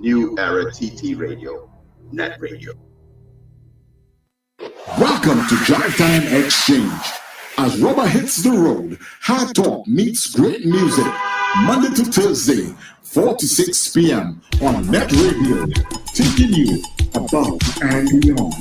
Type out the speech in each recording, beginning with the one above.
New Era TT Radio, Net Radio. Welcome to Drive Time Exchange. As rubber hits the road, hard talk meets great music. Monday to Thursday, 4 to 6 p.m. on Net Radio, taking you above and beyond.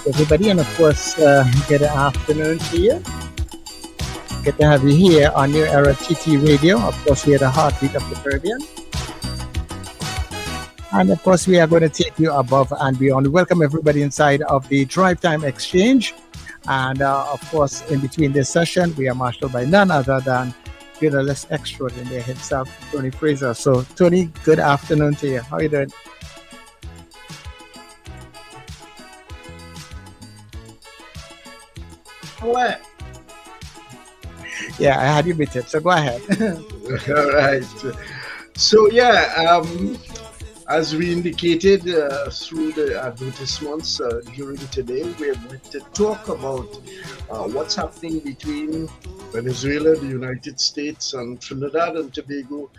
Everybody, and of course, good afternoon to you. Good to have you here on New Era TT Radio. Of course, we are the heartbeat of the Caribbean. And of course, we are going to take you above and beyond. Welcome everybody inside of the Drive Time Exchange. And of course, in between this session, we are marshaled by none other than fearless extraordinary himself, Tony Fraser. So, Tony, good afternoon to you. How are you doing? What? Yeah, I had you muted, so go ahead. All right. So, as we indicated through the advertisements during today, we are going to talk about what's happening between Venezuela, the United States, and Trinidad and Tobago,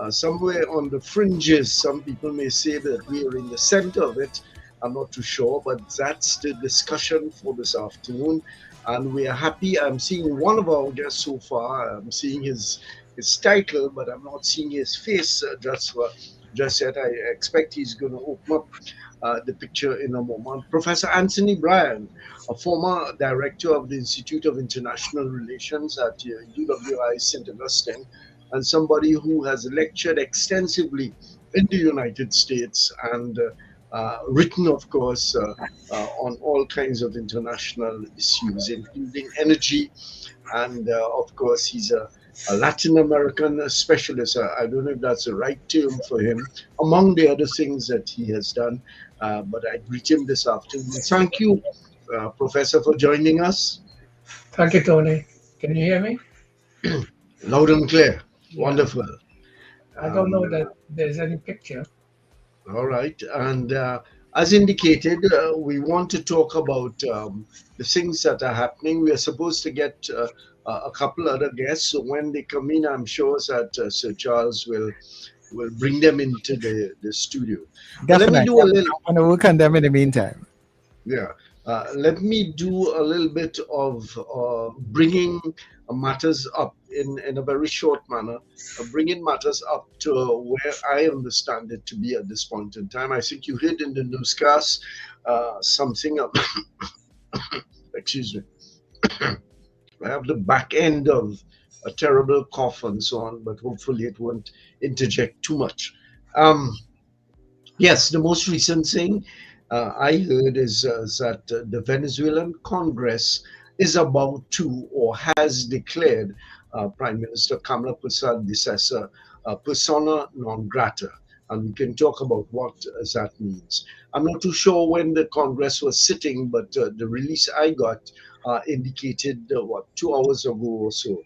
somewhere on the fringes. Some people may say that we are in the center of it. I'm not too sure, but that's the discussion for this afternoon. And we are happy. I'm seeing one of our guests so far. I'm seeing his title, but I'm not seeing his face just yet. I expect he's going to open up the picture in a moment. Professor Anthony Bryan, a former director of the Institute of International Relations at UWI St. Augustine, and somebody who has lectured extensively in the United States and written, of course, on all kinds of international issues, including energy. And of course, he's a Latin American specialist. I don't know if that's the right term for him, among the other things that he has done. But I greet him this afternoon. Thank you, Professor, for joining us. Thank you, Tony. Can you hear me? Loud and clear. Yeah. Wonderful. I don't know that there's any picture. All right. And as indicated, we want to talk about the things that are happening. We are supposed to get a couple other guests. So when they come in, I'm sure that Sir Charles will bring them into the studio. Definitely. Let me do a little. I'm going to work on them in the meantime. Yeah. Let me do a little bit of bringing matters up in a very short manner, bringing matters up to where I understand it to be at this point in time. I think you heard in the newscast something, excuse me, I have the back end of a terrible cough and so on, but hopefully it won't interject too much. Um, Yes, the most recent thing I heard is that the Venezuelan Congress is about to or has declared Prime Minister Kamala Persad persona non grata. And we can talk about what that means. I'm not too sure when the Congress was sitting, but the release I got indicated, 2 hours ago or so,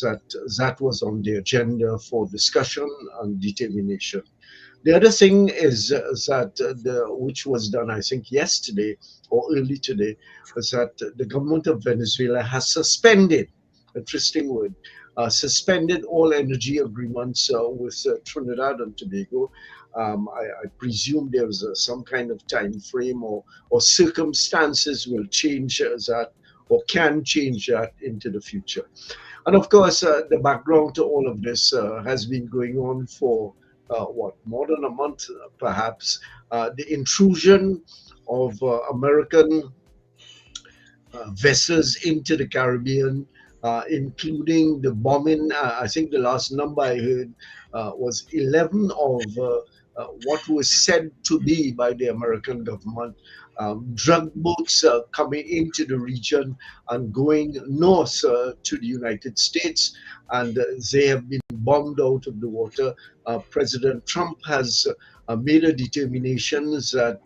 that that was on the agenda for discussion and determination. The other thing is that which was done, I think, yesterday or early today, was that the government of Venezuela has suspended, interesting word, suspended all energy agreements with Trinidad and Tobago. I presume there's some kind of time frame or circumstances will change that or can change that into the future. And of course, the background to all of this has been going on for more than a month, perhaps. The intrusion of American vessels into the Caribbean, including the bombing. I think the last number I heard was 11 of what was said to be by the American government drug boats coming into the region and going north to the United States, and they have been bombed out of the water. President Trump has made a determination that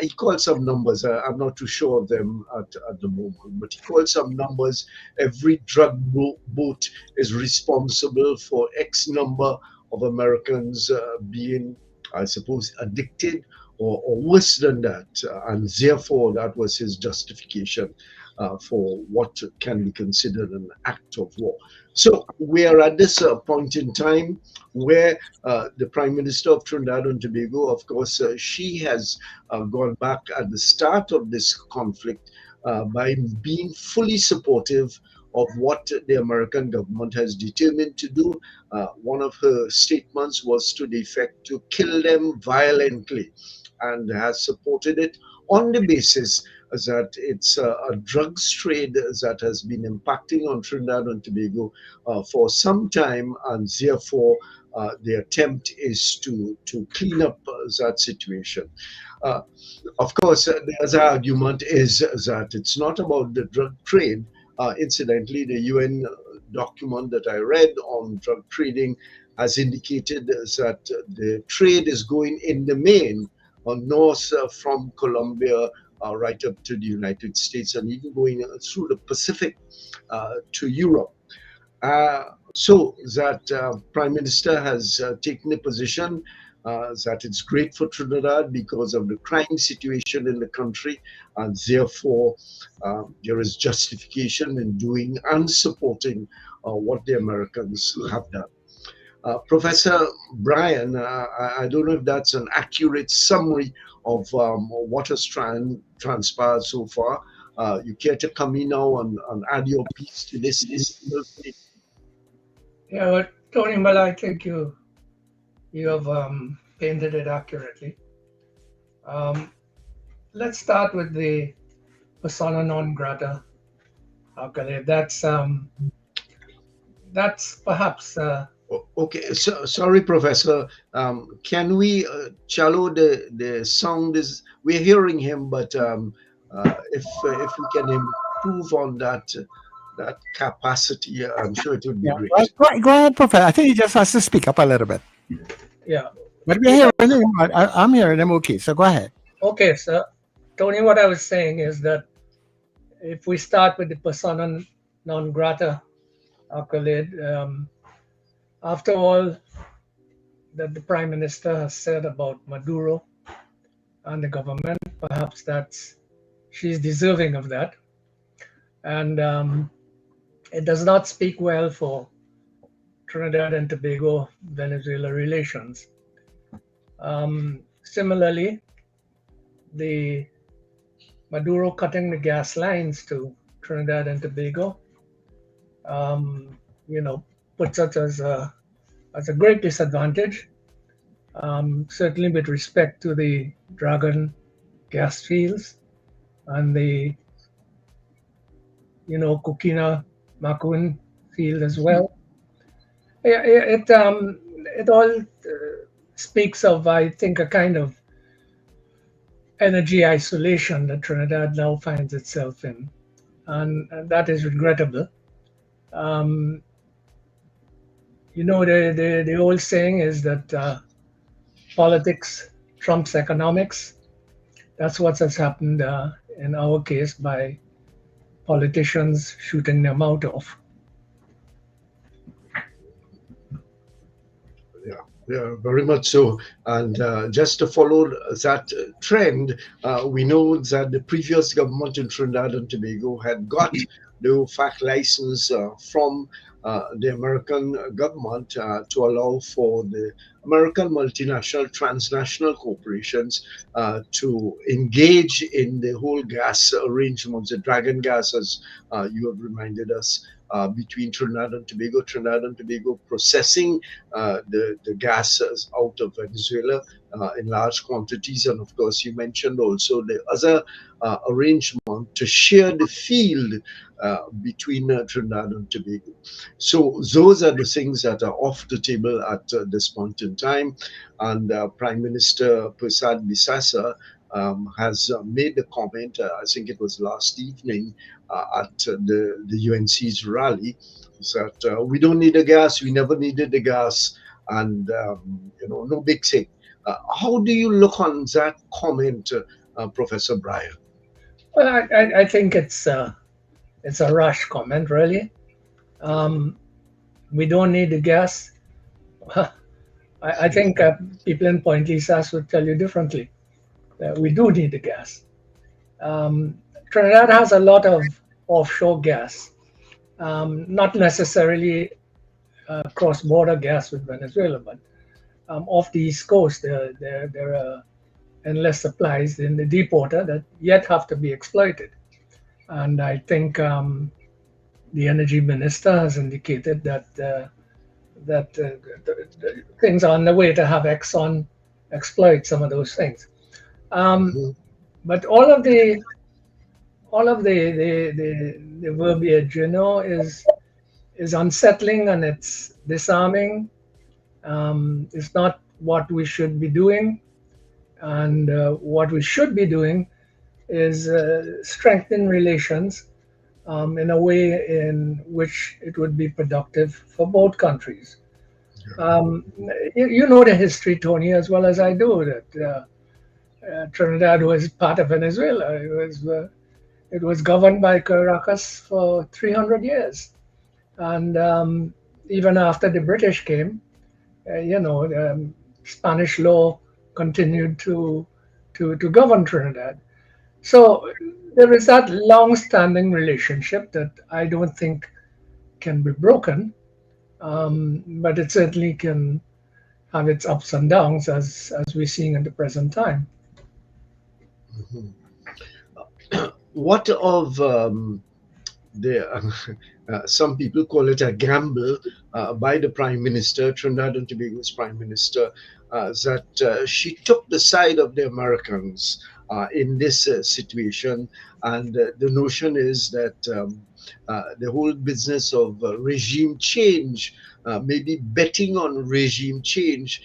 he called some numbers. I'm not too sure of them at the moment, but he called some numbers. Every drug boat is responsible for X number of Americans being, I suppose, addicted or worse than that. And therefore, that was his justification for what can be considered an act of war. So we are at this point in time where the Prime Minister of Trinidad and Tobago, of course, she has gone back at the start of this conflict by being fully supportive of what the American government has determined to do. One of her statements was to the effect to kill them violently, and has supported it on the basis that it's a drugs trade that has been impacting on Trinidad and Tobago for some time, and therefore the attempt is to clean up that situation. Of course, the other argument is that it's not about the drug trade. Incidentally, the UN document that I read on drug trading has indicated that the trade is going in the main north from Colombia right up to the United States, and even going through the Pacific to Europe. So that Prime Minister has taken a position that it's great for Trinidad because of the crime situation in the country, and therefore there is justification in doing and supporting what the Americans have done. Professor Bryan, I don't know if that's an accurate summary of what has transpired so far. You care to come in now and add your piece to this? Yeah, but Tony, well, I think you have painted it accurately. Let's start with the persona non grata. Okay, that's perhaps. Okay, so sorry, Professor. Can we cello the sound is we're hearing him, but if we can improve on that capacity, I'm sure it would be great. Well, go ahead, Professor. I think he just has to speak up a little bit. Yeah. But we're hearing him. I'm hearing him okay, so go ahead. Okay, so Tony, what I was saying is that if we start with the persona non grata accolade, after all that the Prime Minister has said about Maduro and the government, perhaps she's deserving of that. And it does not speak well for Trinidad and Tobago Venezuela relations. Similarly, the Maduro cutting the gas lines to Trinidad and Tobago, puts us as a great disadvantage. Certainly with respect to the Dragon gas fields and the Kukina Makuin field as well. It all speaks of, I think, a kind of energy isolation that Trinidad now finds itself in, and that is regrettable. The old saying is that politics trumps economics. That's what has happened in our case by politicians shooting their mouth off. Yeah, very much so. And just to follow that trend, we know that the previous government in Trinidad and Tobago had got the UFAC license from the American government to allow for the American multinational transnational corporations to engage in the whole gas arrangements, the Dragon gas, as you have reminded us, between Trinidad and Tobago processing the gases out of Venezuela in large quantities. And of course, you mentioned also the other arrangement to share the field between Trinidad and Tobago. So those are the things that are off the table at this point in time. And Prime Minister Persad Bisasa has made the comment, I think it was last evening at the UNC's rally, that we don't need the gas, we never needed the gas, and no big thing. How do you look on that comment, Professor Bryan? Well, I think it's a rash comment, really. We don't need the gas. I think people in Point Lisas would tell you differently. We do need the gas. Trinidad has a lot of offshore gas, not necessarily cross-border gas with Venezuela, but off the East Coast, there are endless supplies in the deep water that yet have to be exploited. And I think the energy minister has indicated that things are on the way to have Exxon exploit some of those things. But all of the verbiage, is unsettling, and it's disarming. It's not what we should be doing, and what we should be doing is strengthen relations in a way in which it would be productive for both countries. You know the history, Tony, as well as I do, that Trinidad was part of Venezuela. It was governed by Caracas for 300 years. And even after the British came, Spanish law continued to govern Trinidad. So there is that long-standing relationship that I don't think can be broken, but it certainly can have its ups and downs as we're seeing at the present time. What of some people call it a gamble by the Prime Minister, Trinidad and Tobago's Prime Minister, that she took the side of the Americans in this situation. And the notion is that the whole business of regime change, maybe betting on regime change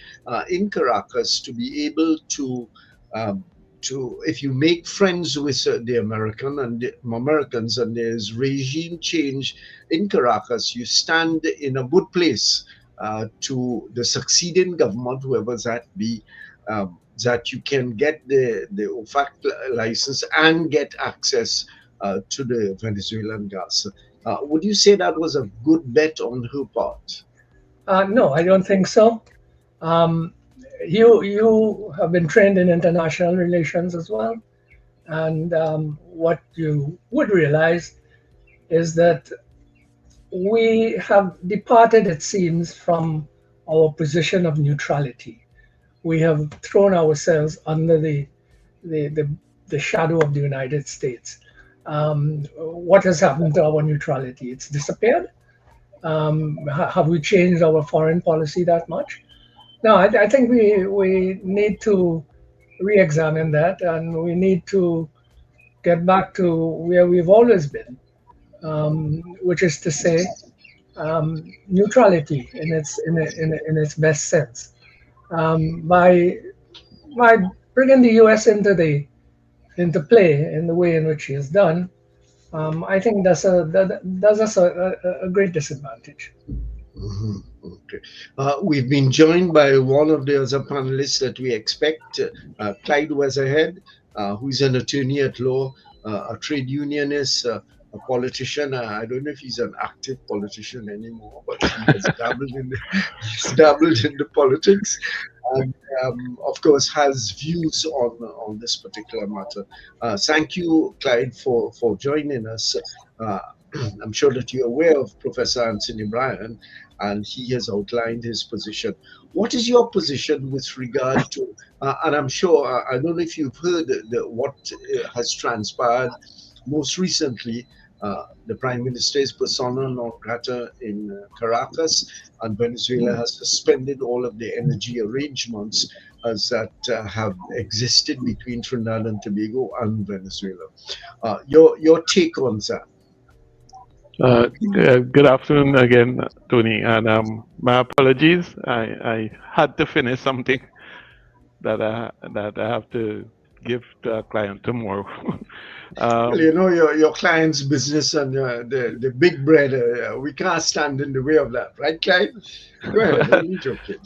in Caracas to be able to if you make friends with the Americans and there's regime change in Caracas, you stand in a good place to the succeeding government, whoever that be, that you can get the OFAC license and get access to the Venezuelan gas. Would you say that was a good bet on her part? No, I don't think so. You have been trained in international relations as well, and what you would realize is that we have departed, it seems, from our position of neutrality. We have thrown ourselves under the the shadow of the United States. What has happened to our neutrality? It's disappeared. Have we changed our foreign policy that much? No, I think we need to re-examine that, and we need to get back to where we've always been, which is to say, neutrality in its best sense. By bringing the U.S. into play in the way in which he has done, I think that's us a great disadvantage. Mhm. Okay. We've been joined by one of the other panelists that we expect, Clyde Weatherhead, who's an attorney at law, a trade unionist, a politician. I don't know if he's an active politician anymore, but he has he's dabbled in the politics, and of course has views on this particular matter. Thank you, Clyde, for joining us. Uh, I'm sure that you're aware of Professor Anthony Bryan, and he has outlined his position. What is your position with regard to, and I'm sure, I don't know if you've heard what has transpired most recently, the Prime Minister's persona non grata in Caracas, and Venezuela has suspended all of the energy arrangements as that have existed between Trinidad and Tobago and Venezuela. Your take on that? Good afternoon again, Tony. And my apologies. I had to finish something that I have to give to a client tomorrow. Well, you know, your client's business and the big bread, we can't stand in the way of that, right, Clyde? Go ahead, I'm joking.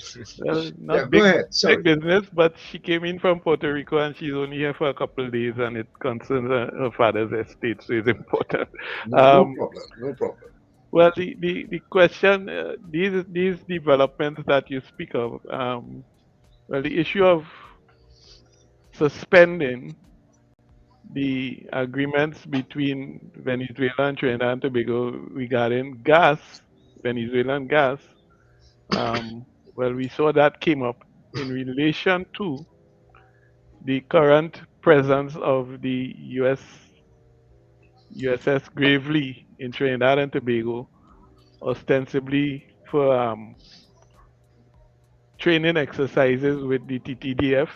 Not Yeah, big, go ahead. Sorry. big business, but she came in from Puerto Rico and she's only here for a couple of days, and it concerns her father's estate, so it's important. No problem. No problem. Well, the question, these developments that you speak of, well, the issue of suspending the agreements between Venezuela and Trinidad and Tobago regarding gas, Venezuelan gas, well, we saw that came up in relation to the current presence of the USS Gravely in Trinidad and Tobago, ostensibly for training exercises with the TTDF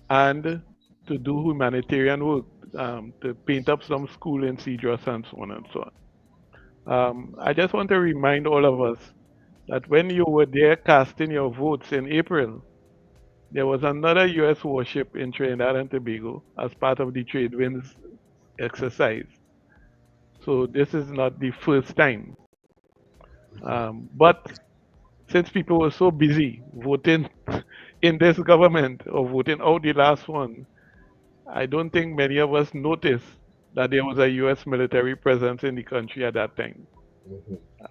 and to do humanitarian work, to paint up some school in Cedros and so on and so on. I just want to remind all of us that when you were there casting your votes in April, there was another U.S. warship in Trinidad and Tobago as part of the Trade Winds exercise. So this is not the first time. But since people were so busy voting in this government or voting out the last one, I don't think many of us noticed that there was a U.S. military presence in the country at that time.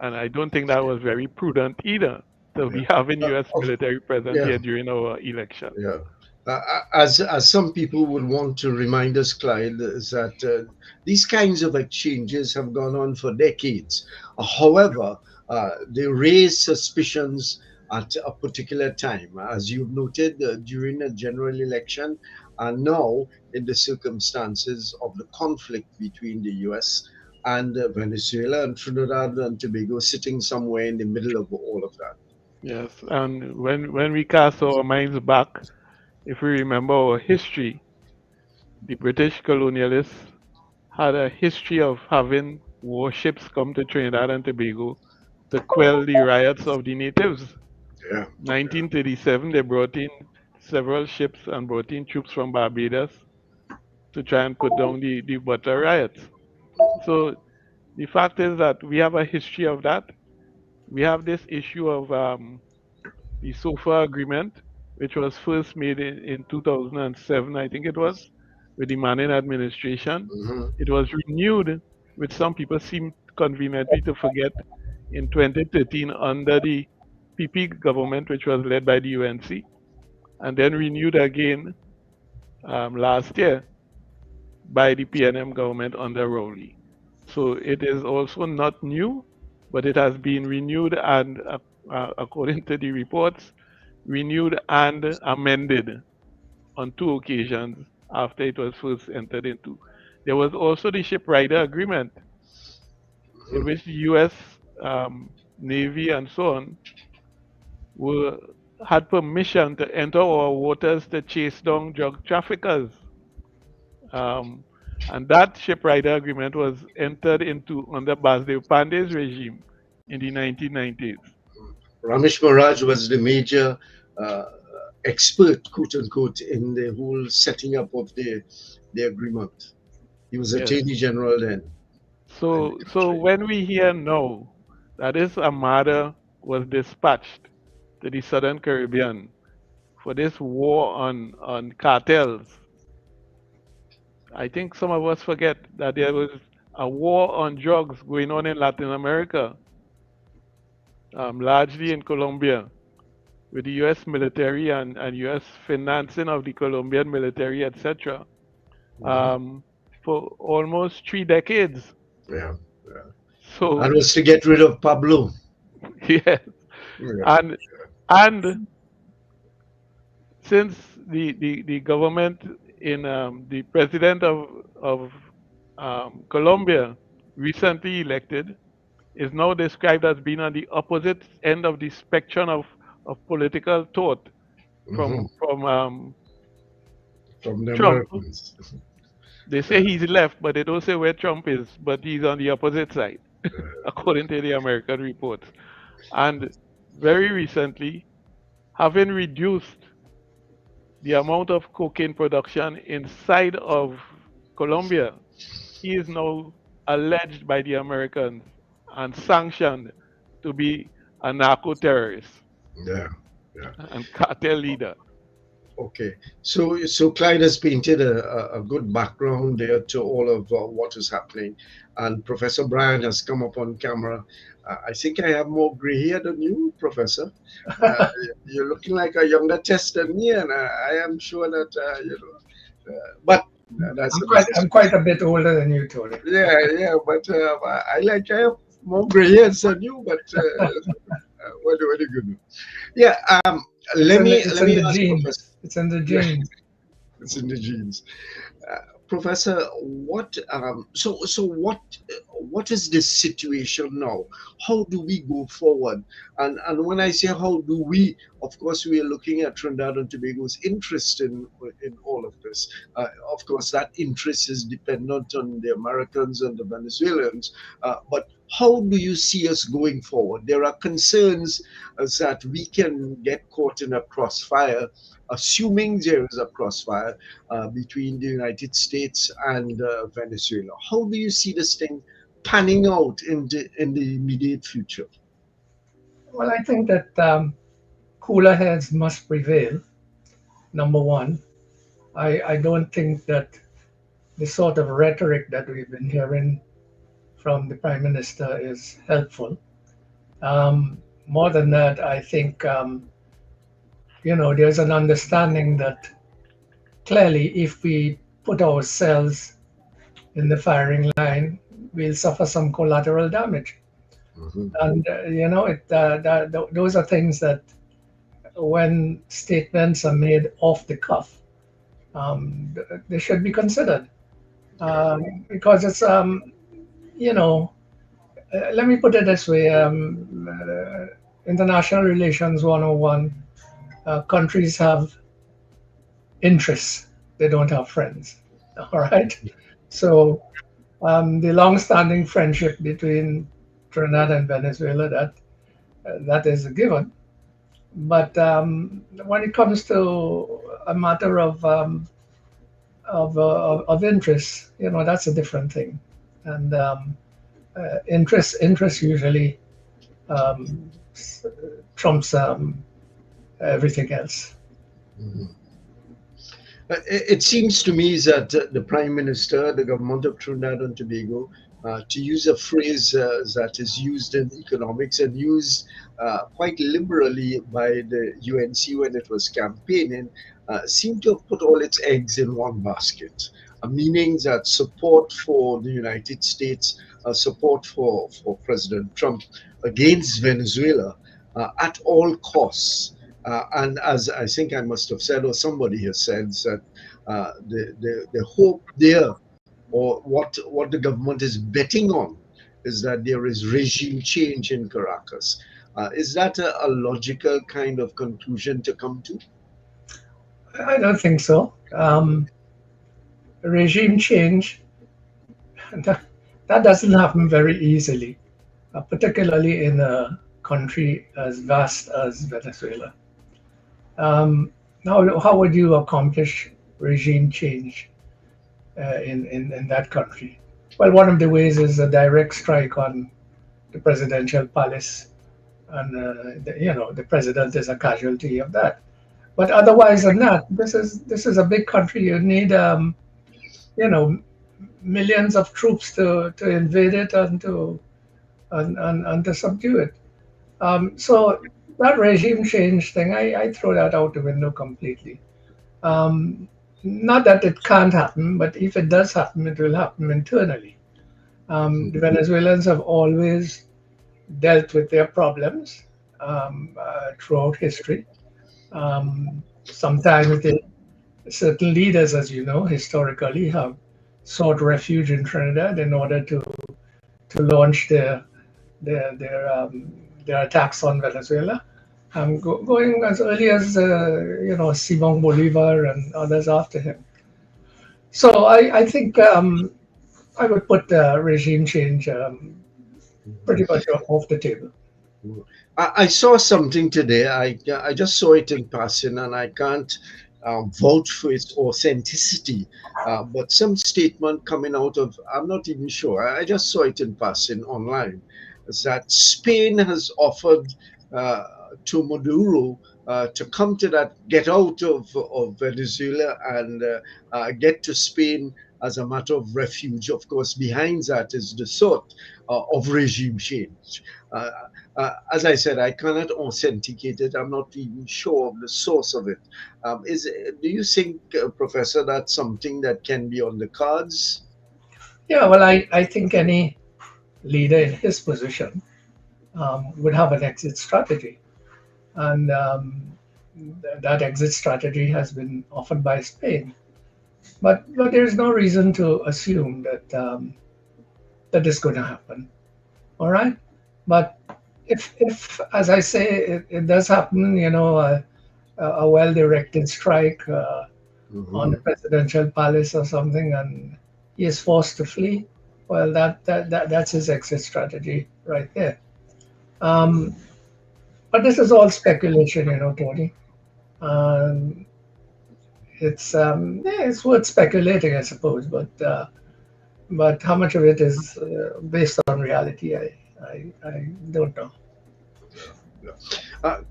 And I don't think that was very prudent either to be having U.S. military presence here during our election. Yeah. As some people would want to remind us, Clyde, is that these kinds of exchanges have gone on for decades. However, they raise suspicions at a particular time, as you've noted, during a general election, and now in the circumstances of the conflict between the U.S. and Venezuela and Trinidad and Tobago sitting somewhere in the middle of all of that. Yes, and when we cast our minds back, if we remember our history, the British colonialists had a history of having warships come to Trinidad and Tobago to quell the riots of the natives. Yeah. 1937, they brought in several ships and brought in troops from Barbados to try and put down the Butler riots. So the fact is that we have a history of that. We have this issue of the SOFA agreement, which was first made in 2007, I think it was, with the Manning administration. It was renewed, which some people seem conveniently to forget, in 2013 under the PP government, which was led by the UNC, and then renewed again last year by the PNM government under Rowley. So it is also not new, but it has been renewed and, according to the reports, renewed and amended on 2 occasions after it was first entered into. There was also the Shipwrighter Agreement, in which the U.S. Navy and so on were had permission to enter our waters to chase down drug traffickers. Um, and that shipwrighter agreement was entered into under Basdev Pandey's regime in the 1990s. Ramesh Maharaj was the major uh, expert, quote unquote, in the whole setting up of the agreement. He was Yes. Attorney General then. So when we hear now that this armada was dispatched to the Southern Caribbean for this war on cartels, I think some of us forget that there was a war on drugs going on in Latin America, largely in Colombia, with the U.S. military and U.S. financing of the Colombian military, etc., for almost 3 decades. Yeah. So, And was to get rid of Pablo. yes, Yeah. and since the government in the president of Colombia, recently elected, is now described as being on the opposite end of the spectrum of political thought from From the Trump. Americans. They say he's left, but they don't say where Trump is, but he's on the opposite side, according to the American reports. And very recently, having reduced the amount of cocaine production inside of Colombia, he is now alleged by the Americans and sanctioned to be a narco terrorist Yeah. and cartel leader. Okay, so Clyde has painted a good background there to all of what is happening, and Professor Bryan has come up on camera. I think I have more gray hair than you, Professor. Uh, you're looking like a younger test than me, and I am sure that but that's I'm quite a bit older than you, Tony. yeah. But I have more gray hairs than you, but what are you gonna do? Yeah. Let me It's let in me the ask genes. Professor. It's in the genes. It's in the genes. Professor, what is the situation now? How do we go forward? And when I say how do we, of course, we are looking at Trinidad and Tobago's interest in all of this. Of course, that interest is dependent on the Americans and the Venezuelans. But how do you see us going forward? There are concerns that we can get caught in a crossfire, assuming there is a crossfire between the United States and Venezuela. How do you see this thing panning out in the immediate future? Well, I think that cooler heads must prevail. Number one, I don't think that the sort of rhetoric that we've been hearing from the Prime Minister is helpful. More than that, I think there's an understanding that clearly, if we put ourselves in the firing line, we'll suffer some collateral damage. And those are things that, when statements are made off the cuff, they should be considered, because it's let me put it this way: international relations 101. Countries have interests; they don't have friends. All right. So the long-standing friendship between Trinidad and Venezuela, that is a given. But when it comes to a matter of interest, that's a different thing. And interest usually trumps everything else. It seems to me that the Prime Minister, the government of Trinidad and Tobago, to use a phrase that is used in economics and used quite liberally by the UNC when it was campaigning, seemed to have put all its eggs in one basket, meaning that support for the United States, support for President Trump against Venezuela at all costs. And as I think I must have said, or somebody has said, that the hope there, or what the government is betting on, is that there is regime change in Caracas. Is that a logical kind of conclusion to come to? I don't think so. Regime change, that, that doesn't happen very easily, particularly in a country as vast as Venezuela. Now, how would you accomplish regime change in that country? Well, one of the ways is a direct strike on the presidential palace, and the president is a casualty of that. But otherwise than that, this is a big country. You need you know millions of troops to invade it and to subdue it. So that regime change thing, I throw that out the window completely. Not that it can't happen, but if it does happen, it will happen internally. The Venezuelans have always dealt with their problems throughout history. Sometimes certain leaders, as you know, historically have sought refuge in Trinidad in order to launch their attacks on Venezuela. Going as early as Simon Bolivar and others after him. So I think I would put regime change pretty much off the table. I saw something today. I just saw it in passing, and I can't vouch for its authenticity. But some statement coming out of, I'm not even sure. I just saw it in passing online. Is that Spain has offered to Maduro to come to that, get out of Venezuela and get to Spain as a matter of refuge. Of course, behind that is the thought of regime change. As I said, I cannot authenticate it. I'm not even sure of the source of it. Do you think, Professor, that's something that can be on the cards? Yeah, well, I think any leader in his position would have an exit strategy. And that exit strategy has been offered by Spain. But there's no reason to assume that that is going to happen. All right? But if as I say, it does happen, a well-directed strike on the presidential palace or something, and he is forced to flee, well, that's his exit strategy right there. But this is all speculation, Tony. It's worth speculating, I suppose, but how much of it is based on reality, I don't know.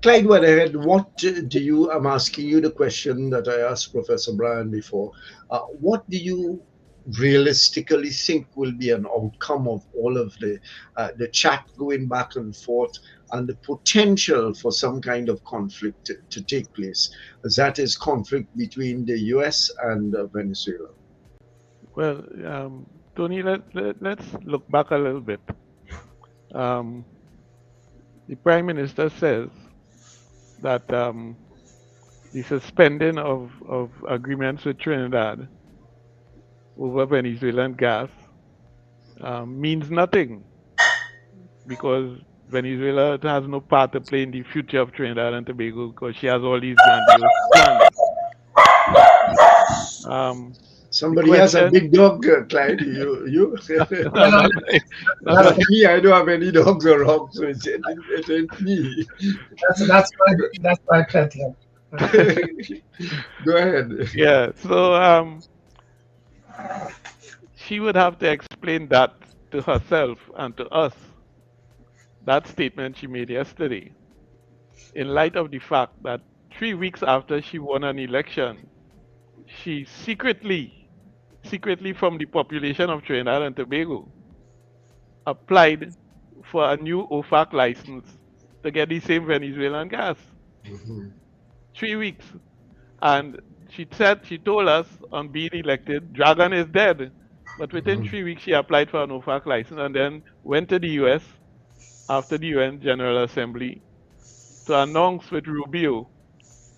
Clyde Weatherhead, what do you? I'm asking you the question that I asked Professor Bryan before. What do you realistically think will be an outcome of all of the chat going back and forth and the potential for some kind of conflict to take place? That is conflict between the US and Venezuela. Well, Tony, let's look back a little bit. The Prime Minister says that the suspending of agreements with Trinidad over Venezuelan gas means nothing, because Venezuela has no part to play in the future of Trinidad and Tobago, because she has all these grandiose plans. Somebody has a big dog, Clyde. You. Me, I don't have any dogs around, so it ain't me. That's my pet here. Go ahead. Yeah. So she would have to explain that to herself and to us. That statement she made yesterday, in light of the fact that 3 weeks after she won an election, she secretly from the population of Trinidad and Tobago, applied for a new OFAC license to get the same Venezuelan gas. 3 weeks. And she told us on being elected, Dragon is dead. But within 3 weeks, she applied for an OFAC license and then went to the US after the UN General Assembly to announce with Rubio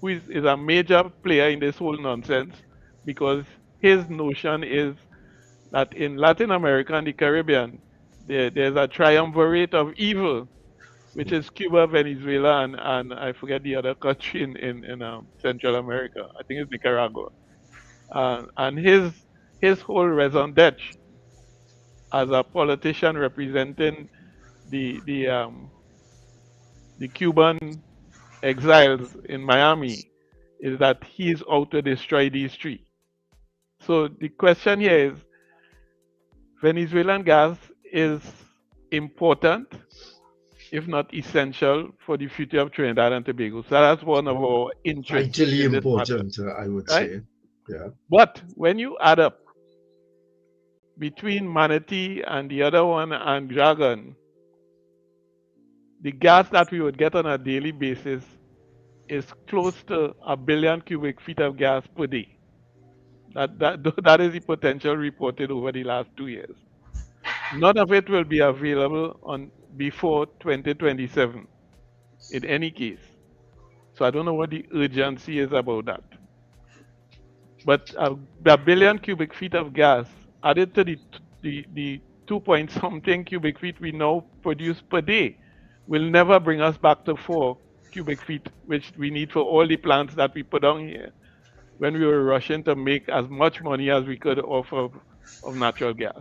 is a major player in this whole nonsense because his notion is that in Latin America and the Caribbean, there's a triumvirate of evil, which is Cuba, Venezuela, and I forget the other country in Central America. I think it's Nicaragua. And his whole raison d'etre as a politician representing the the Cuban exiles in Miami is that he's out to destroy these three. So the question here is Venezuelan gas is important, if not essential, for the future of Trinidad and Tobago. So that's one of our interests Vitally in this matter, important, I would right? say. Yeah. But when you add up between Manatee and the other one and Dragon, the gas that we would get on a daily basis is close to 1 billion cubic feet of gas per day. That is the potential reported over the last 2 years. None of it will be available on before 2027 in any case. So I don't know what the urgency is about that. But a billion cubic feet of gas added to the 2 point something cubic feet we now produce per day will never bring us back to 4 cubic feet, which we need for all the plants that we put on here when we were rushing to make as much money as we could off of natural gas.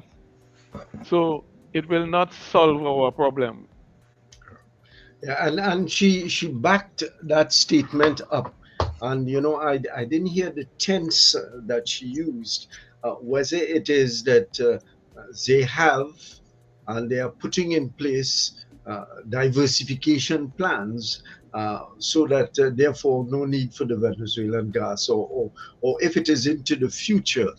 So it will not solve our problem. Yeah, and she backed that statement up, and I didn't hear the tense that she used. Whether it is that they have and they are putting in place diversification plans so that therefore no need for the Venezuelan gas, or if it is into the future.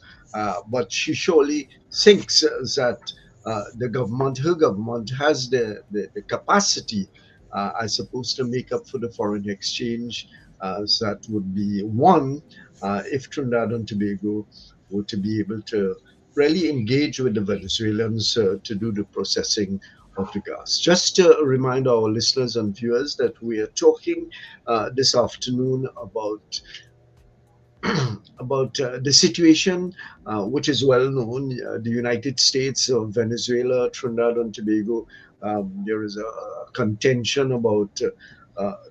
But she surely thinks that her government has the capacity, I suppose, to make up for the foreign exchange. That would be one, if Trinidad and Tobago were to be able to really engage with the Venezuelans to do the processing of the gas. Just to remind our listeners and viewers that we are talking this afternoon about the situation, which is well known. The United States, Venezuela, Trinidad and Tobago. There is a contention about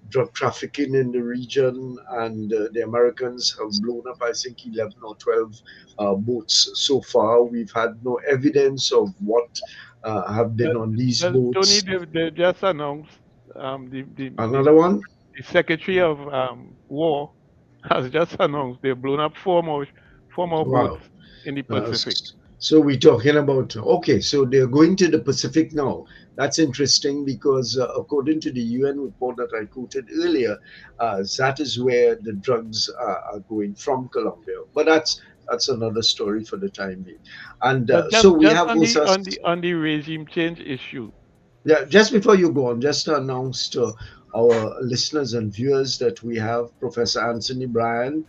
drug trafficking in the region, and the Americans have blown up, I think, 11 or 12 boats so far. We've had no evidence of what have been Well, on these well, Tony, boats. they just announced Another one? the Secretary of War has just announced they've blown up four more boats Wow. in the Uh, Pacific. so we're talking about, okay, so they're going to the Pacific now. That's interesting because according to the UN report that I quoted earlier, that is where the drugs are going from Colombia. But that's another story for the time being. And But so just we just have on the also, on the on the regime change issue, yeah, just before you go on, just to announce to our listeners and viewers that we have Professor Anthony Bryan,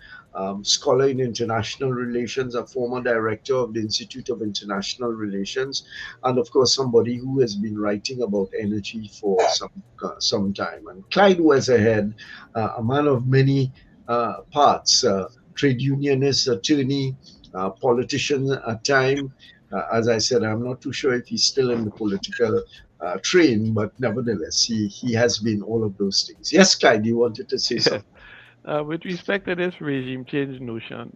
scholar in international relations, a former director of the Institute of International Relations, and of course somebody who has been writing about energy for some time. And Clyde Weatherhead, a man of many parts, trade unionist, attorney, politician at time. As I said, I'm not too sure if he's still in the political train, but nevertheless, he has been all of those things. Yes, Clyde, you wanted to say yes. something. With respect to this regime change notion,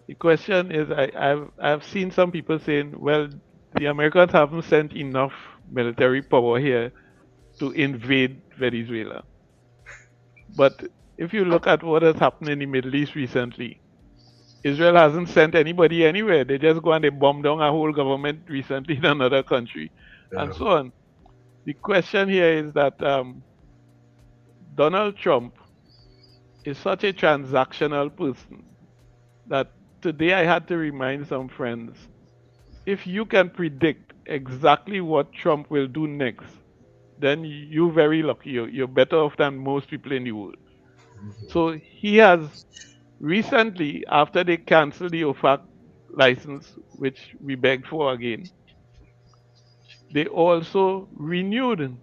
the question is, I've seen some people saying, well, the Americans haven't sent enough military power here to invade Venezuela. But if you look at what has happened in the Middle East recently, Israel hasn't sent anybody anywhere. They just go and they bomb down a whole government recently in another country, and Yeah. so on. The question here is that Donald Trump is such a transactional person that today I had to remind some friends, if you can predict exactly what Trump will do next, then you're very lucky. You're better off than most people in the world. So he has recently, after they canceled the OFAC license, which we begged for again, they also renewed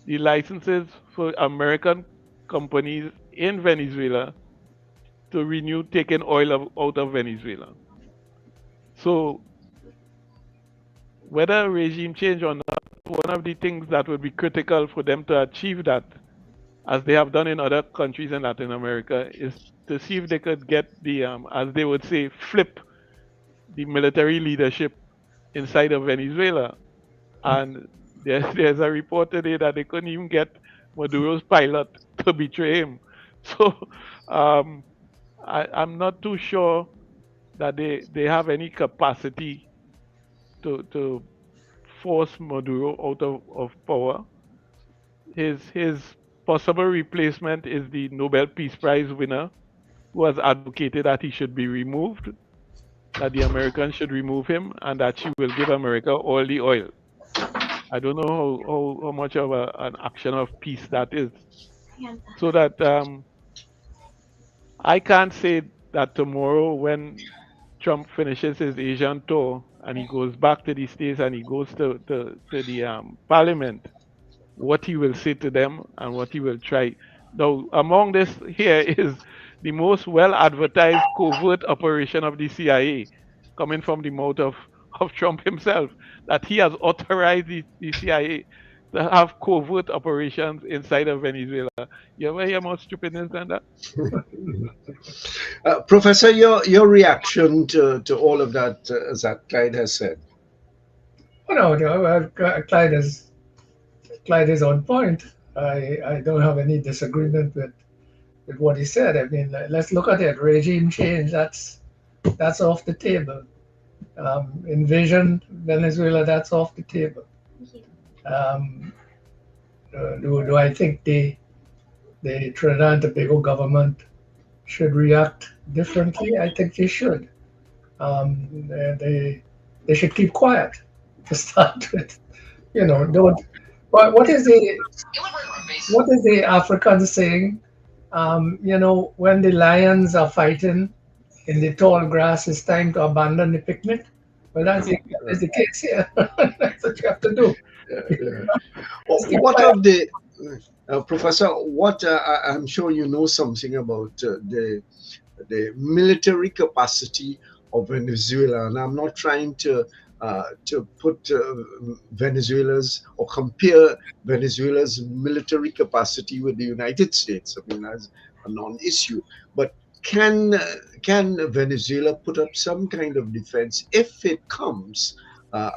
the licenses for American companies in Venezuela to renew taking oil out of Venezuela. So whether regime change or not, one of the things that would be critical for them to achieve that, as they have done in other countries in Latin America, is to see if they could get the, as they would say, flip the military leadership inside of Venezuela. And there's a report today that they couldn't even get Maduro's pilot to betray him. So I'm not too sure that they have any capacity to force Maduro out of power. His possible replacement is the Nobel Peace Prize winner, who has advocated that he should be removed, that the Americans should remove him, and that she will give America all the oil. I don't know how much of an action of peace that is. So that I can't say that tomorrow when Trump finishes his Asian tour and he goes back to the States and he goes to the parliament, what he will say to them and what he will try. Now, among this here is the most well advertised covert operation of the CIA coming from the mouth of Trump himself, that he has authorized the CIA to have covert operations inside of Venezuela. You ever hear more stupidness than that? Professor, your reaction to all of that, as that Clyde has said. Oh, no, Clyde is on point. I don't have any disagreement with what he said. I mean, let's look at it. Regime change, that's off the table. Invasion Venezuela, that's off the table. Do I think the Trinidad and Tobago government should react differently? I think they should. They should keep quiet to start with. Don't. What is the African saying? When the lions are fighting in the tall grass, it's time to abandon the picnic. Well, that's the case here. That's what you have to do. What of the Professor? What I'm sure you know something about the military capacity of Venezuela, and I'm not trying to put Venezuela's or compare Venezuela's military capacity with the United States. I mean, as a non-issue, but can Venezuela put up some kind of defense if it comes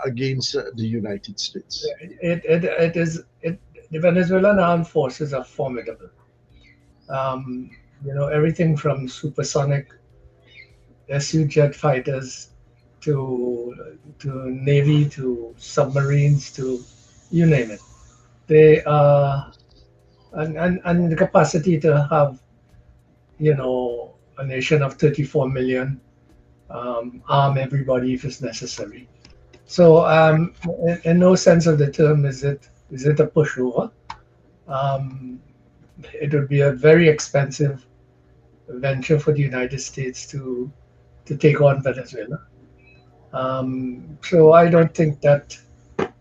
against the United States? The Venezuelan armed forces are formidable. Everything from supersonic SU jet fighters to Navy to submarines to you name it. They are and the capacity to have a nation of 34 million arm everybody if it's necessary. So in no sense of the term is it a pushover. It would be a very expensive venture for the United States to take on Venezuela. So I don't think that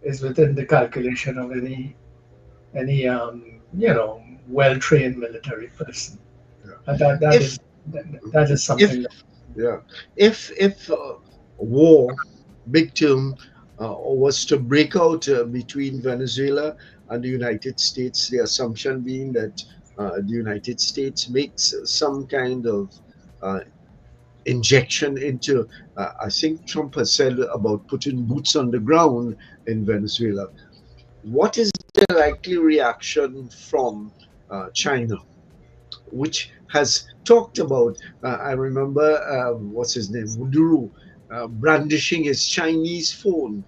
is within the calculation of any well-trained military person. Yeah. That is something. If war, big term, was to break out between Venezuela and the United States, the assumption being that the United States makes some kind of injection into, I think Trump has said about putting boots on the ground in Venezuela. What is the likely reaction from China, which has talked about, I remember, what's his name, Maduro, brandishing his Chinese phone,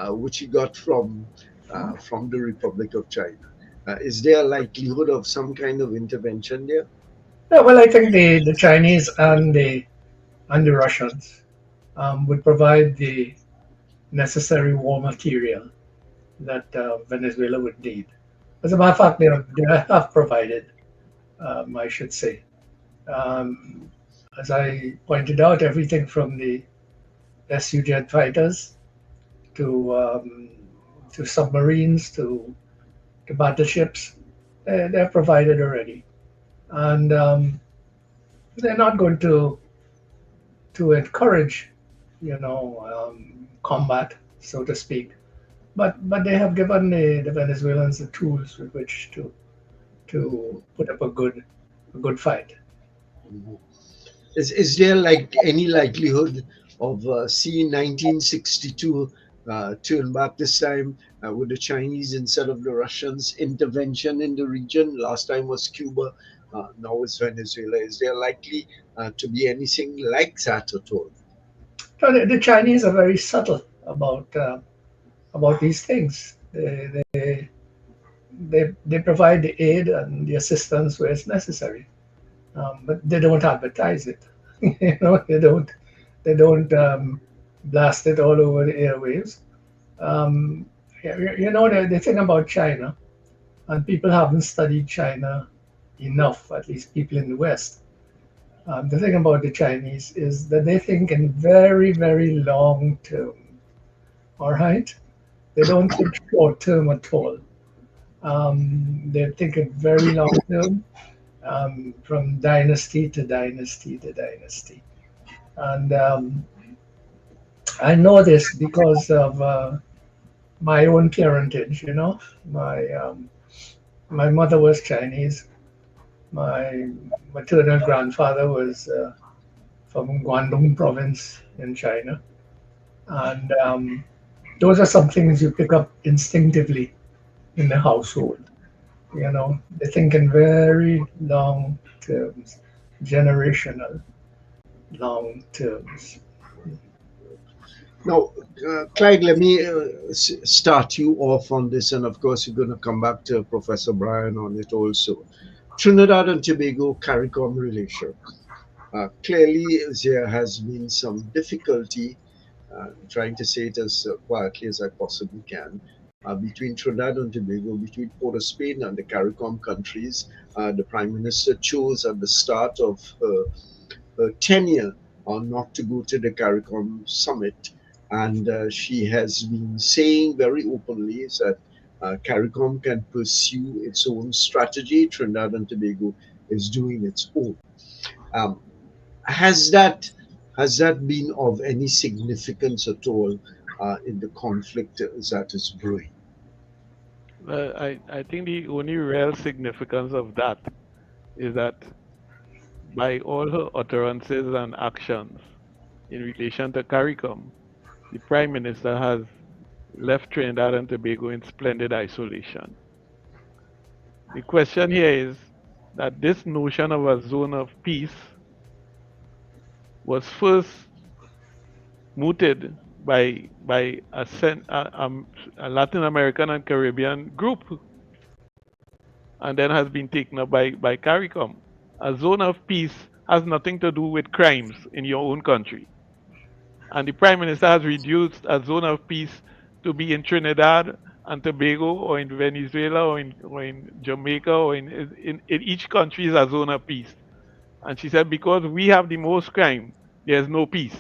which he got from the Republic of China. Is there a likelihood of some kind of intervention there? Yeah, well, I think the Chinese and the Russians would provide the necessary war material that Venezuela would need. As a matter of fact, they have provided, I should say. As I pointed out, everything from the SU jet fighters to submarines to battleships, they're provided already. and they're not going to encourage, combat, so to speak. But they have given the Venezuelans the tools with which to put up a good fight. Mhm. Is there like any likelihood of seeing 1962 turn back this time with the Chinese instead of the Russians intervention in the region? Last time was Cuba, now it's Venezuela. Is there likely to be anything like that at all? So the Chinese are very subtle about these things. They provide the aid and the assistance where it's necessary, but they don't advertise it. They don't blast it all over the airwaves. Um, the thing about China, and people haven't studied China enough, at least people in the West. The thing about the Chinese is that they think in very, very long term. All right, they don't think short term at all. They think in very long term, from dynasty to dynasty to dynasty. And I know this because of my own parentage. My mother was Chinese. My maternal grandfather was from Guangdong province in China, and those are some things you pick up instinctively in the household. They think in very long terms, generational long terms. Now, Clyde, let me start you off on this, and of course, you're going to come back to Professor Bryan on it also. Trinidad and Tobago CARICOM relation. Clearly, there has been some difficulty, trying to say it as quietly as I possibly can, between Trinidad and Tobago, between Port of Spain and the CARICOM countries. The Prime Minister chose at the start of her tenure not to go to the CARICOM summit. And she has been saying very openly that CARICOM can pursue its own strategy. Trinidad and Tobago is doing its own. Um, has that has that been of any significance at all in the conflict that is brewing? I think the only real significance of that is that by all her utterances and actions in relation to CARICOM, the Prime Minister has left Trinidad and Tobago in splendid isolation. The question here is that this notion of a zone of peace was first mooted by a Latin American and Caribbean group, and then has been taken up by CARICOM. A zone of peace has nothing to do with crimes in your own country. And the Prime Minister has reduced a zone of peace to be in Trinidad and Tobago or in Venezuela or in Jamaica or in each country is a zone of peace. And she said, because we have the most crime, there's no peace.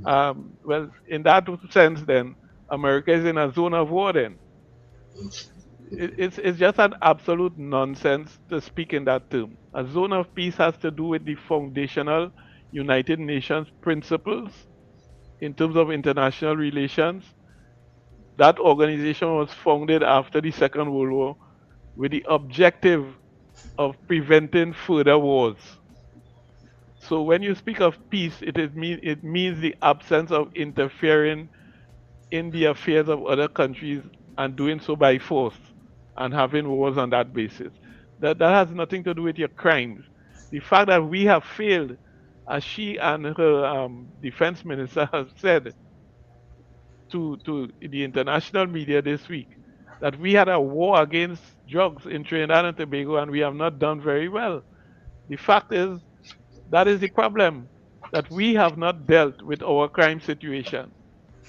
Well, in that sense, then, America is in a zone of war then. It's just an absolute nonsense to speak in that term. A zone of peace has to do with the foundational United Nations principles in terms of international relations. That organization was founded after the Second World War with the objective of preventing further wars. So when you speak of peace, it means the absence of interfering in the affairs of other countries and doing so by force and having wars on that basis. That has nothing to do with your crimes. The fact that we have failed, as she and her defense minister have said to the international media this week, that we had a war against drugs in Trinidad and Tobago and we have not done very well. The fact is, that is the problem, that we have not dealt with our crime situation.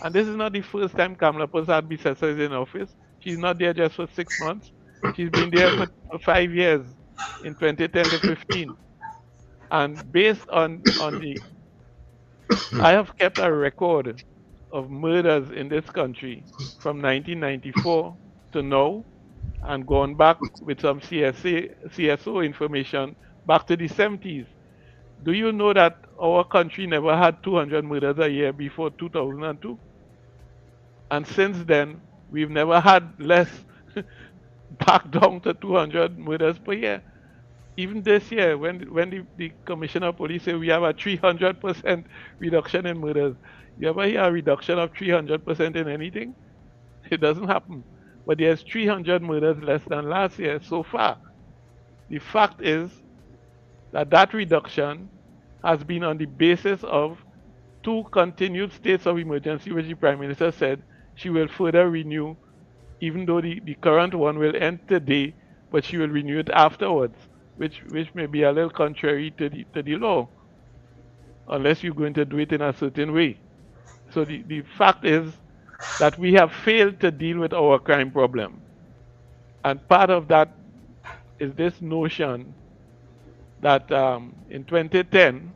And this is not the first time Kamala Prasad Bissessa is in office. She's not there just for 6 months. She's been there for 5 years, in 2010 to 15. And based on I have kept a record of murders in this country from 1994 to now. and gone back with some CSO information back to the 70s. Do you know that our country never had 200 murders a year before 2002? And since then, we've never had less, back down to 200 murders per year. Even this year, when the commissioner of police said we have a 300% reduction in murders, you ever hear a reduction of 300% in anything? It doesn't happen. But there's 300 murders less than last year so far. The fact is that that reduction has been on the basis of 2 continued states of emergency, which the Prime Minister said she will further renew, even though the current one will end today, but she will renew it afterwards, which may be a little contrary to the law, unless you're going to do it in a certain way. So the fact is that we have failed to deal with our crime problem. And part of that is this notion that in 2010,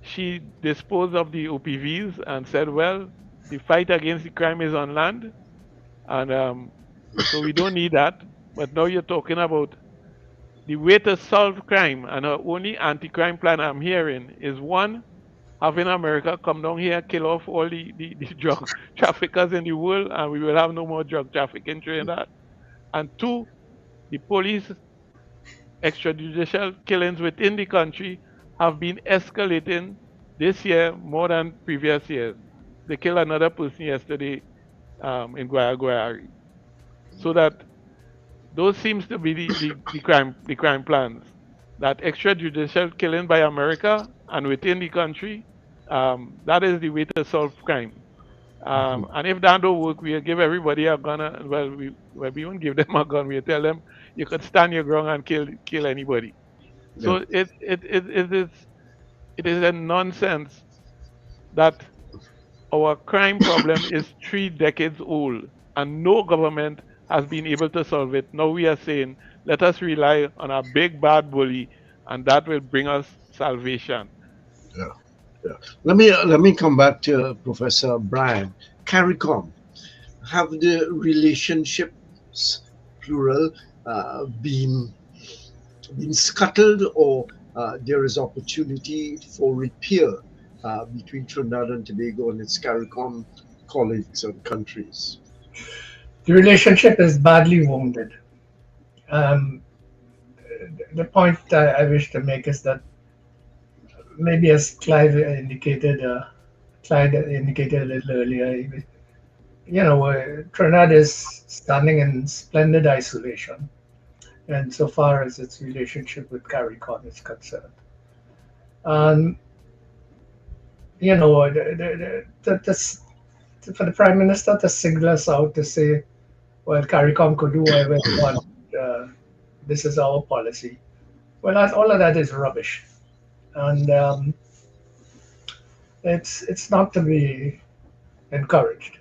she disposed of the OPVs and said, well, the fight against the crime is on land, and so we don't need that. But now you're talking about the way to solve crime, and her only anti-crime plan I'm hearing is, one, having America come down here, kill off all the drug traffickers in the world, and we will have no more drug trafficking in Trinidad. And two, the police extrajudicial killings within the country have been escalating this year more than previous years. They killed another person yesterday in Guayari. So that those seems to be the crime plans. That extrajudicial killing by America and within the country, that is the way to solve crime. And if that don't work, we'll give everybody a gun. We won't give them a gun. We'll tell them you could stand your ground and kill anybody. So Yeah. it is a nonsense that our crime problem is 3 decades old and no government has been able to solve it. Now we are saying, let us rely on a big bad bully, and that will bring us salvation. Yeah. Yeah. Let me come back to Professor Bryan. CARICOM, have the relationships, plural, been scuttled, or there is opportunity for repair between Trinidad and Tobago and its CARICOM colleagues and countries? The relationship is badly wounded. Um, the point I wish to make is that maybe as Clyde indicated a little earlier, Trinidad is standing in splendid isolation, and so far as its relationship with CARICOM is concerned. And for the Prime Minister to single us out to say, well, CARICOM could do whatever it wants, this is our policy. Well, all of that is rubbish. And it's not to be encouraged.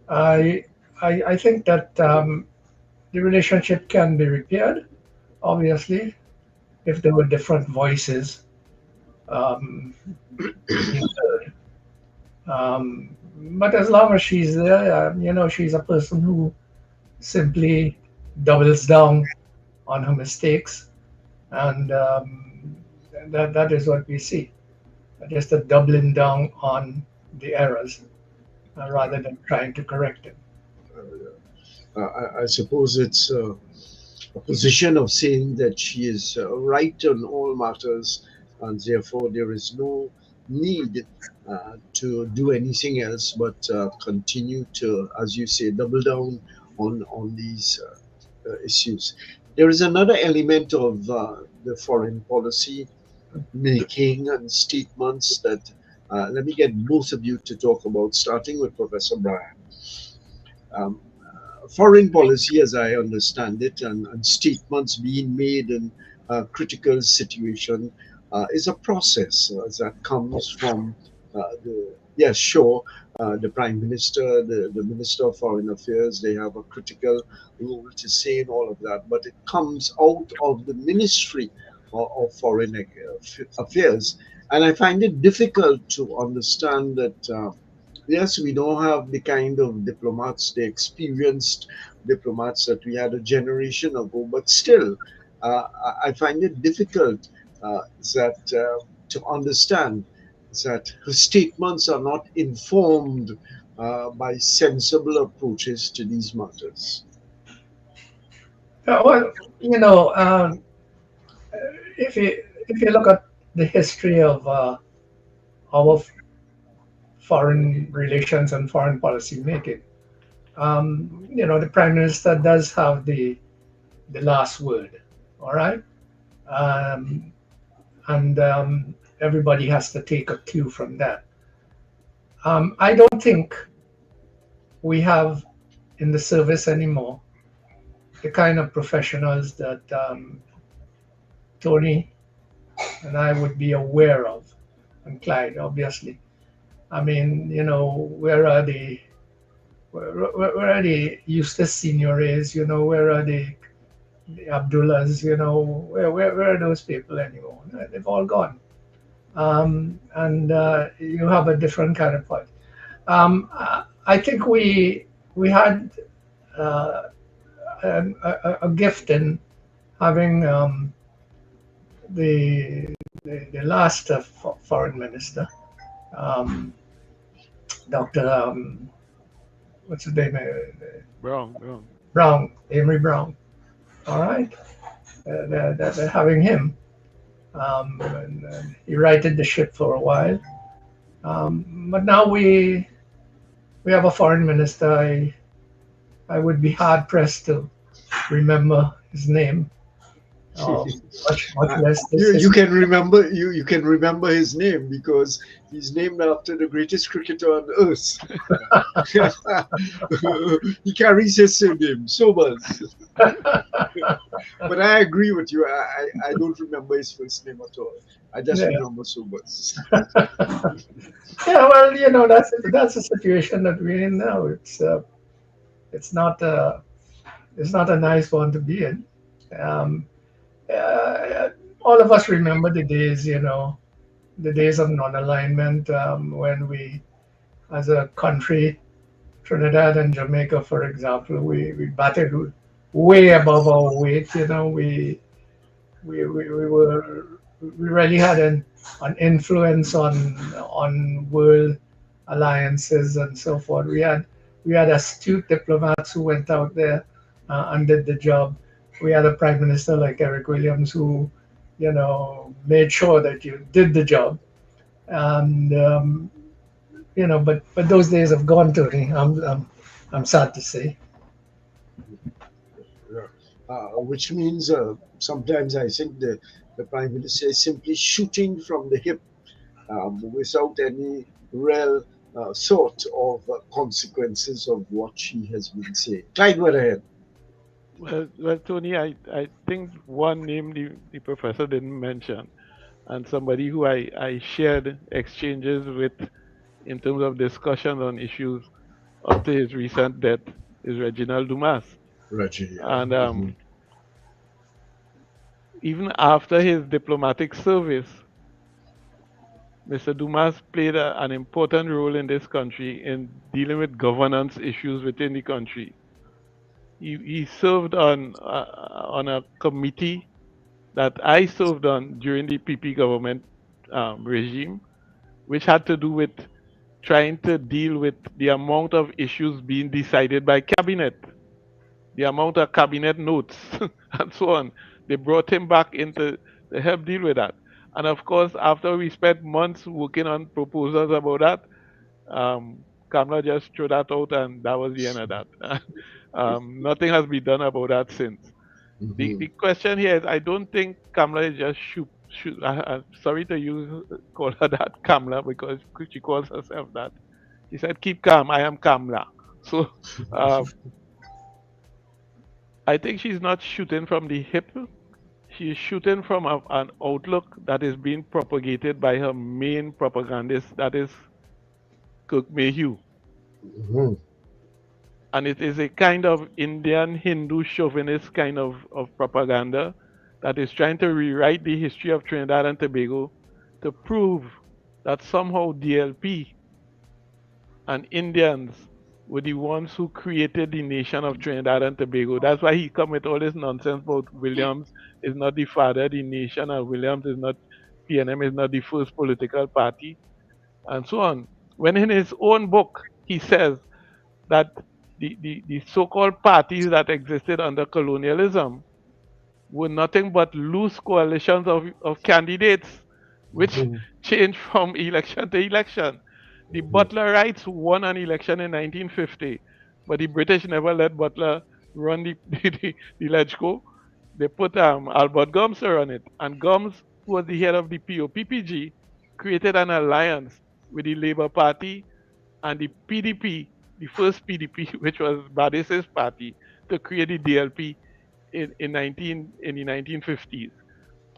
I think that the relationship can be repaired, obviously, if there were different voices being heard. But as long as she's there, she's a person who simply doubles down on her mistakes, and that is what we see. Just a doubling down on the errors rather than trying to correct them. I suppose it's a position of saying that she is right on all matters, and therefore there is no need to do anything else but continue to, as you say, double down on these issues. There is another element of the foreign policy making and statements that let me get both of you to talk about, starting with Professor Bryan. Foreign policy, as I understand it, and statements being made in a critical situation is a process that comes from the Prime Minister, the Minister of Foreign Affairs. They have a critical role to say in all of that, but it comes out of the Ministry of Foreign Affairs. And I find it difficult to understand that Yes, we don't have the kind of diplomats, the experienced diplomats that we had a generation ago, but still, I find it difficult that to understand that her statements are not informed by sensible approaches to these matters. Well, if you look at the history of our foreign relations and foreign policy making, the prime minister does have the last word. All right, um, and everybody has to take a cue from that. I don't think we have in the service anymore the kind of professionals that Tony and I would be aware of, and Clyde, obviously. I mean, where are where are the Eustace Seniores? Where are the Abdullahs? Where are those people anymore? They've all gone. And you have a different kind of part. I think we had uh, a gift in having the last foreign minister, um, Dr. What's his name? Brown. Brown, Amory Brown. All right, they're having him. And he righted the ship for a while. But now we have a foreign minister. I would be hard pressed to remember his name. Much less this. You can remember you can remember his name because he's named after the greatest cricketer on earth. He carries his surname, Sobers. But I agree with you. I don't remember his first name at all. I just Yeah. remember Sobers. Yeah, well, that's the situation that we're in now. It's not it's not a nice one to be in. Um, all of us remember the days of non-alignment when we, as a country, Trinidad and Jamaica, for example, we batted way above our weight. We really had an influence on world alliances and so forth. We had astute diplomats who went out there and did the job. We had a prime minister like Eric Williams who, made sure that you did the job. And but those days have gone, Tony. I'm sad to say. Yeah. Which means sometimes I think the Prime Minister is simply shooting from the hip without any real thought of consequences of what she has been saying. Clyde Weatherhead. Well, Tony, I think one name the professor didn't mention, and somebody who I shared exchanges with in terms of discussion on issues up to his recent death is Reginald Dumas. Reggie. And even after his diplomatic service, Mr. Dumas played an important role in this country in dealing with governance issues within the country. He served on a committee that I served on during the PP government regime, which had to do with trying to deal with the amount of issues being decided by cabinet, the amount of cabinet notes, and so on. They brought him back into to help deal with that. And of course, after we spent months working on proposals about that, Kamala just threw that out, and that was the end of that. Nothing has been done about that since. The question here is, I don't think Kamala is just I'm sorry to call her that Kamala because she calls herself that. She said, "Keep calm. I am Kamala." So I think she's not shooting from the hip. She's shooting from an outlook that is being propagated by her main propagandist, that is Kirk Mayhew. Mhm. And it is a kind of Indian Hindu chauvinist kind of propaganda that is trying to rewrite the history of Trinidad and Tobago to prove that somehow DLP and Indians were the ones who created the nation of Trinidad and Tobago. That's why he come with all this nonsense about Williams is not the father of the nation, and Williams is not PNM is not the first political party, and so on. When in his own book he says that the so-called parties that existed under colonialism were nothing but loose coalitions of candidates, which Mhm. changed from election to election. The Butlerites won an election in 1950, but the British never let Butler run the LegCo. They put Albert Gums to run it, and Gums, who was the head of the POPPG, created an alliance with the Labour Party and the PDP, the first PDP, which was Badis's party, to create the DLP in the 1950s.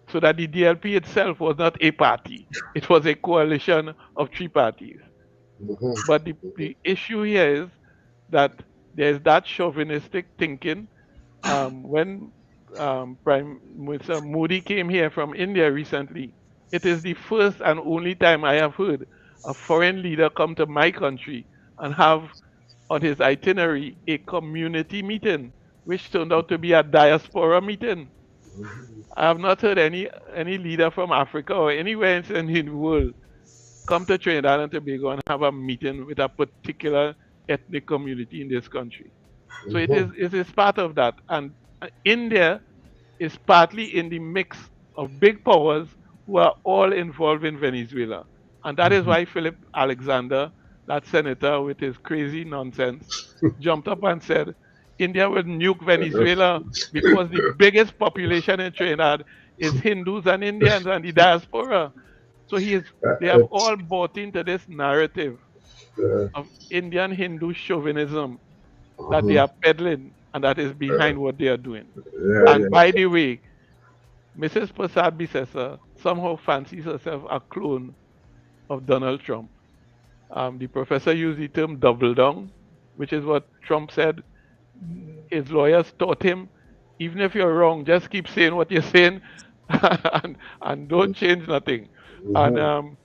So that the DLP itself was not a party; it was a coalition of three parties. Mhm. But the issue here is that there's that chauvinistic thinking. When Prime Minister Modi came here from India recently, it is the first and only time I have heard a foreign leader come to my country and have on his itinerary a community meeting, which turned out to be a diaspora meeting. I have not heard any leader from Africa or anywhere else in the world come to Trinidad and Tobago and have a meeting with a particular ethnic community in this country. So Mhm. it is part of that. And India is partly in the mix of big powers who are all involved in Venezuela. And that is why Philip Alexander, that senator with his crazy nonsense, jumped up and said, India will nuke Venezuela because the biggest population in Trinidad is Hindus and Indians and the diaspora. So they have It's, all bought into this narrative uh, of Indian Hindu chauvinism that they mhm. are peddling and that is behind what they are doing. Yeah, And by yeah. the way, Mrs. Prasad Bisesa somehow fancies herself a clone of Donald Trump. The professor used the term double down, which is what Trump said. His lawyers taught him, even if you're wrong, just keep saying what you're saying and don't change nothing. And Mhm.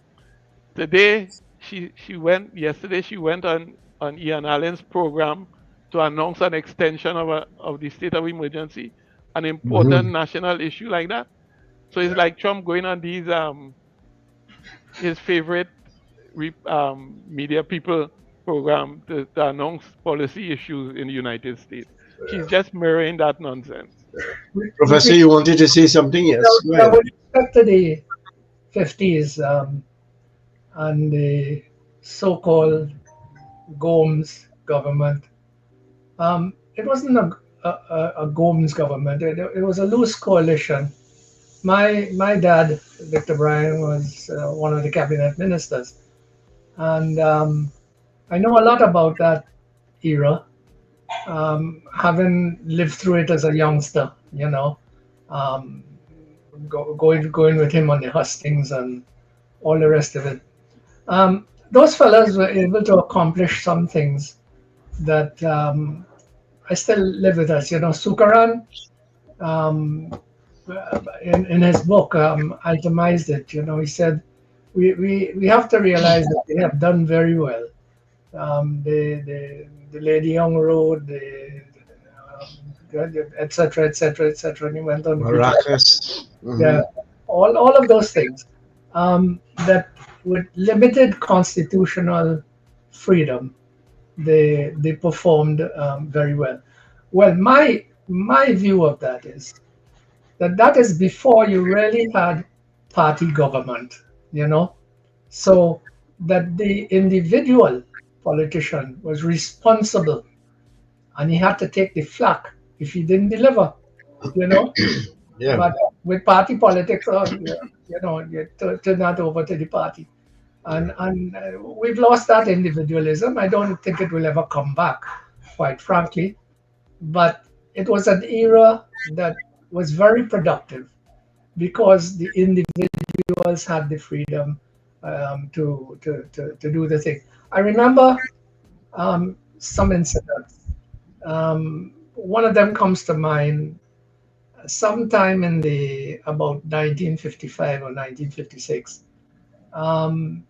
today, yesterday she went on Ian Allen's program to announce an extension of the state of emergency, an important Mhm. national issue like that. So it's like Trump going on these his favorite media people program to announce policy issues in the United States. She's just mirroring that nonsense. With, Professor, re- you wanted to say something? Yes, go yeah, ahead. with respect to the 50s and the so-called Gomes government, it wasn't a Gomes government. It was a loose coalition. My dad, Victor Bryan, was one of the cabinet ministers, and I know a lot about that era, having lived through it as a youngster. Um, going with him on the hustings and all the rest of it. Those fellas were able to accomplish some things that I still live with us. Sukaran, um, in his book, itemized it. He said, we have to realize that they have done very well. The Lady Young Road, et cetera, et cetera, et cetera. And he went on to detail. Maracas. Yeah, Mhm. all of those things, that with limited constitutional freedom, they performed very well. Well, my view of that is that is before you really had party government, you know. So that the individual politician was responsible, and he had to take the flak if he didn't deliver, you know. Yeah. But with party politics, you turn that over to the party, and we've lost that individualism. I don't think it will ever come back, quite frankly. But it was an era that was very productive because the individuals had the freedom to do the thing. I remember some incidents. One of them comes to mind sometime in the about 1955 or 1956. Um,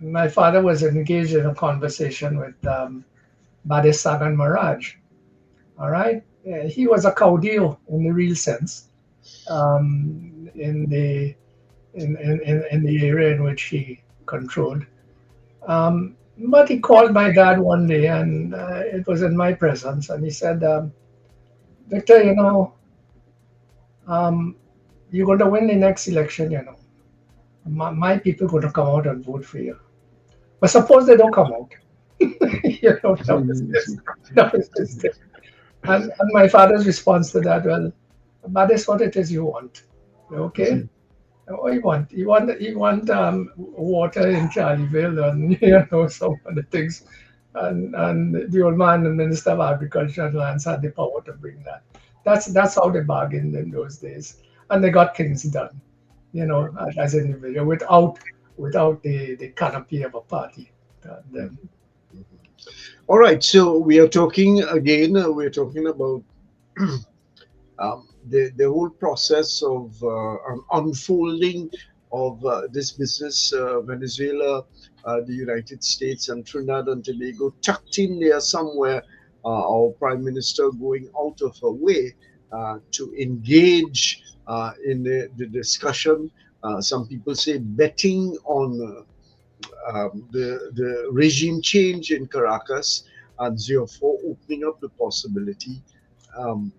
my father was engaged in a conversation with Badisan and Maraj. All right, he was a caudillo in the real sense, in the area in which he controlled. But he called my dad one day, and it was in my presence, and he said, "Victor, you're going to win the next election. My people going to come out and vote for you. But suppose they don't come out." That was just it. And my father's response to that, well, that is what it is you want. Okay? What you want? You want water in Charlieville and some of the things. And the old man, the Minister of Agriculture and Lands, had the power to bring that. That's how they bargained in those days. And they got things done, as an individual, without the canopy of a party. All right, so we are talking again. We're talking about the whole process of unfolding of this business, Venezuela, the United States, and Trinidad and Tobago tucked in there somewhere. Our Prime Minister going out of her way to engage in the discussion. Some people say betting on the regime change in Caracas, and therefore opening up the possibility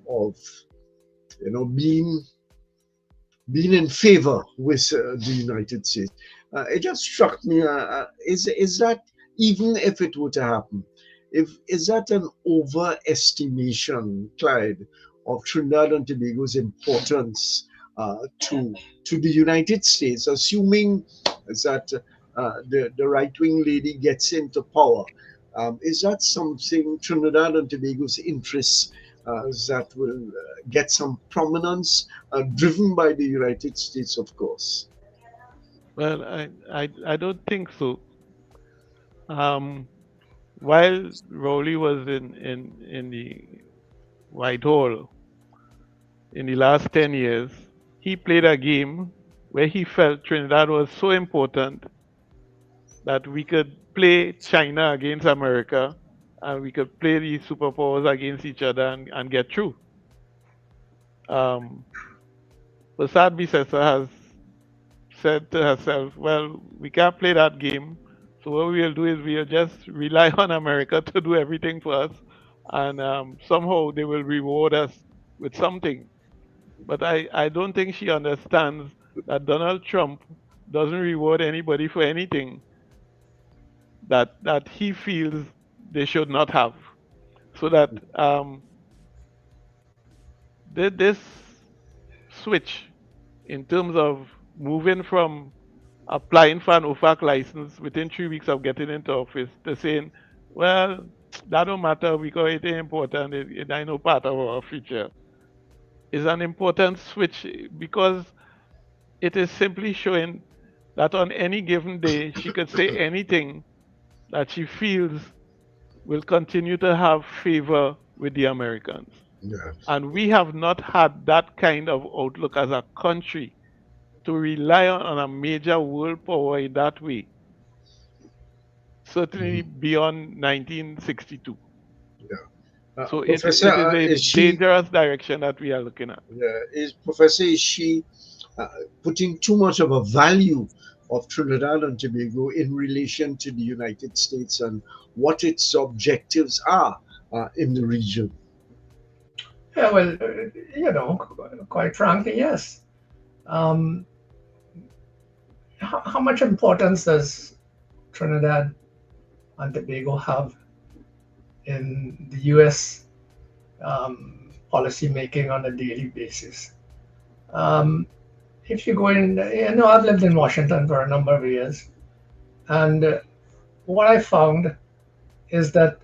of being in favor with the United States. It just struck me: is that, even if it were to happen, is that an overestimation, Clyde, of Trinidad and Tobago's importance to the United States, assuming that the right-wing lady gets into power? Is that something, Trinidad and Tobago's interests, that will get some prominence, driven by the United States, of course? Well, I don't think so. While Rowley was in the Whitehall in the last 10 years, he played a game where he felt Trinidad was so important that we could play China against America, and we could play the superpowers against each other and get through. Prasad Bisesa has said to herself, well, we can't play that game, so what we'll do is we'll just rely on America to do everything for us, and somehow they will reward us with something. But I don't think she understands that Donald Trump doesn't reward anybody for anything that he feels they should not have. So that this switch in terms of moving from applying for an OFAC license within 3 weeks of getting into office to saying, well, that don't matter because it ain't important, it ain't no part of our future, is an important switch, because it is simply showing that on any given day she could say anything that she feels will continue to have favor with the Americans. Yeah. And we have not had that kind of outlook as a country to rely on a major world power in that way, certainly beyond 1962. Yeah. So it is Professor, a dangerous direction that we are looking at. Professor, is she putting too much of a value of Trinidad and Tobago in relation to the United States and what its objectives are in the region? Yeah, well, quite frankly, yes. How much importance does Trinidad and Tobago have in the U.S. Policy making on a daily basis? If you go in, I've lived in Washington for a number of years, and what I found is that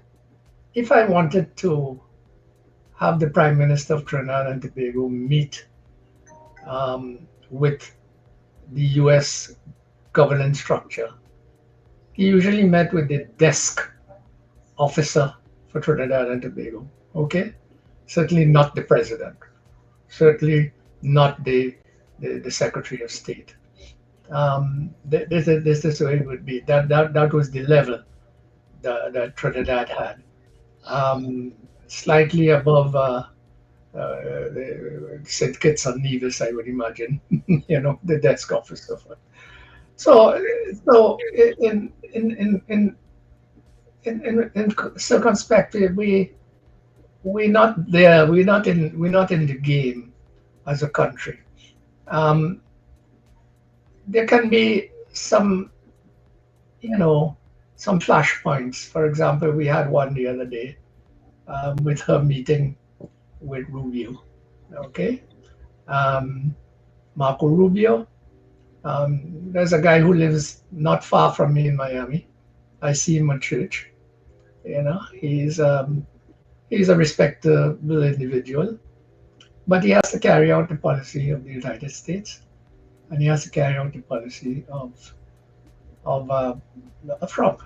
if I wanted to have the Prime Minister of Trinidad and Tobago meet with the U.S. governance structure, he usually met with the desk officer for Trinidad and Tobago. Okay, certainly not the president, certainly not the Secretary of State. This is where it would be. That was the level that Trinidad had. Slightly above the St. Kitts and Nevis, I would imagine. The desk officer. So in circumspective, we're not there. We're not in the game as a country. There can be some flashpoints. For example, we had one the other day with her meeting with Rubio. Okay, Marco Rubio. There's a guy who lives not far from me in Miami. I see him at church. He's a respectable individual, but he has to carry out the policy of the United States, and he has to carry out the policy of Trump.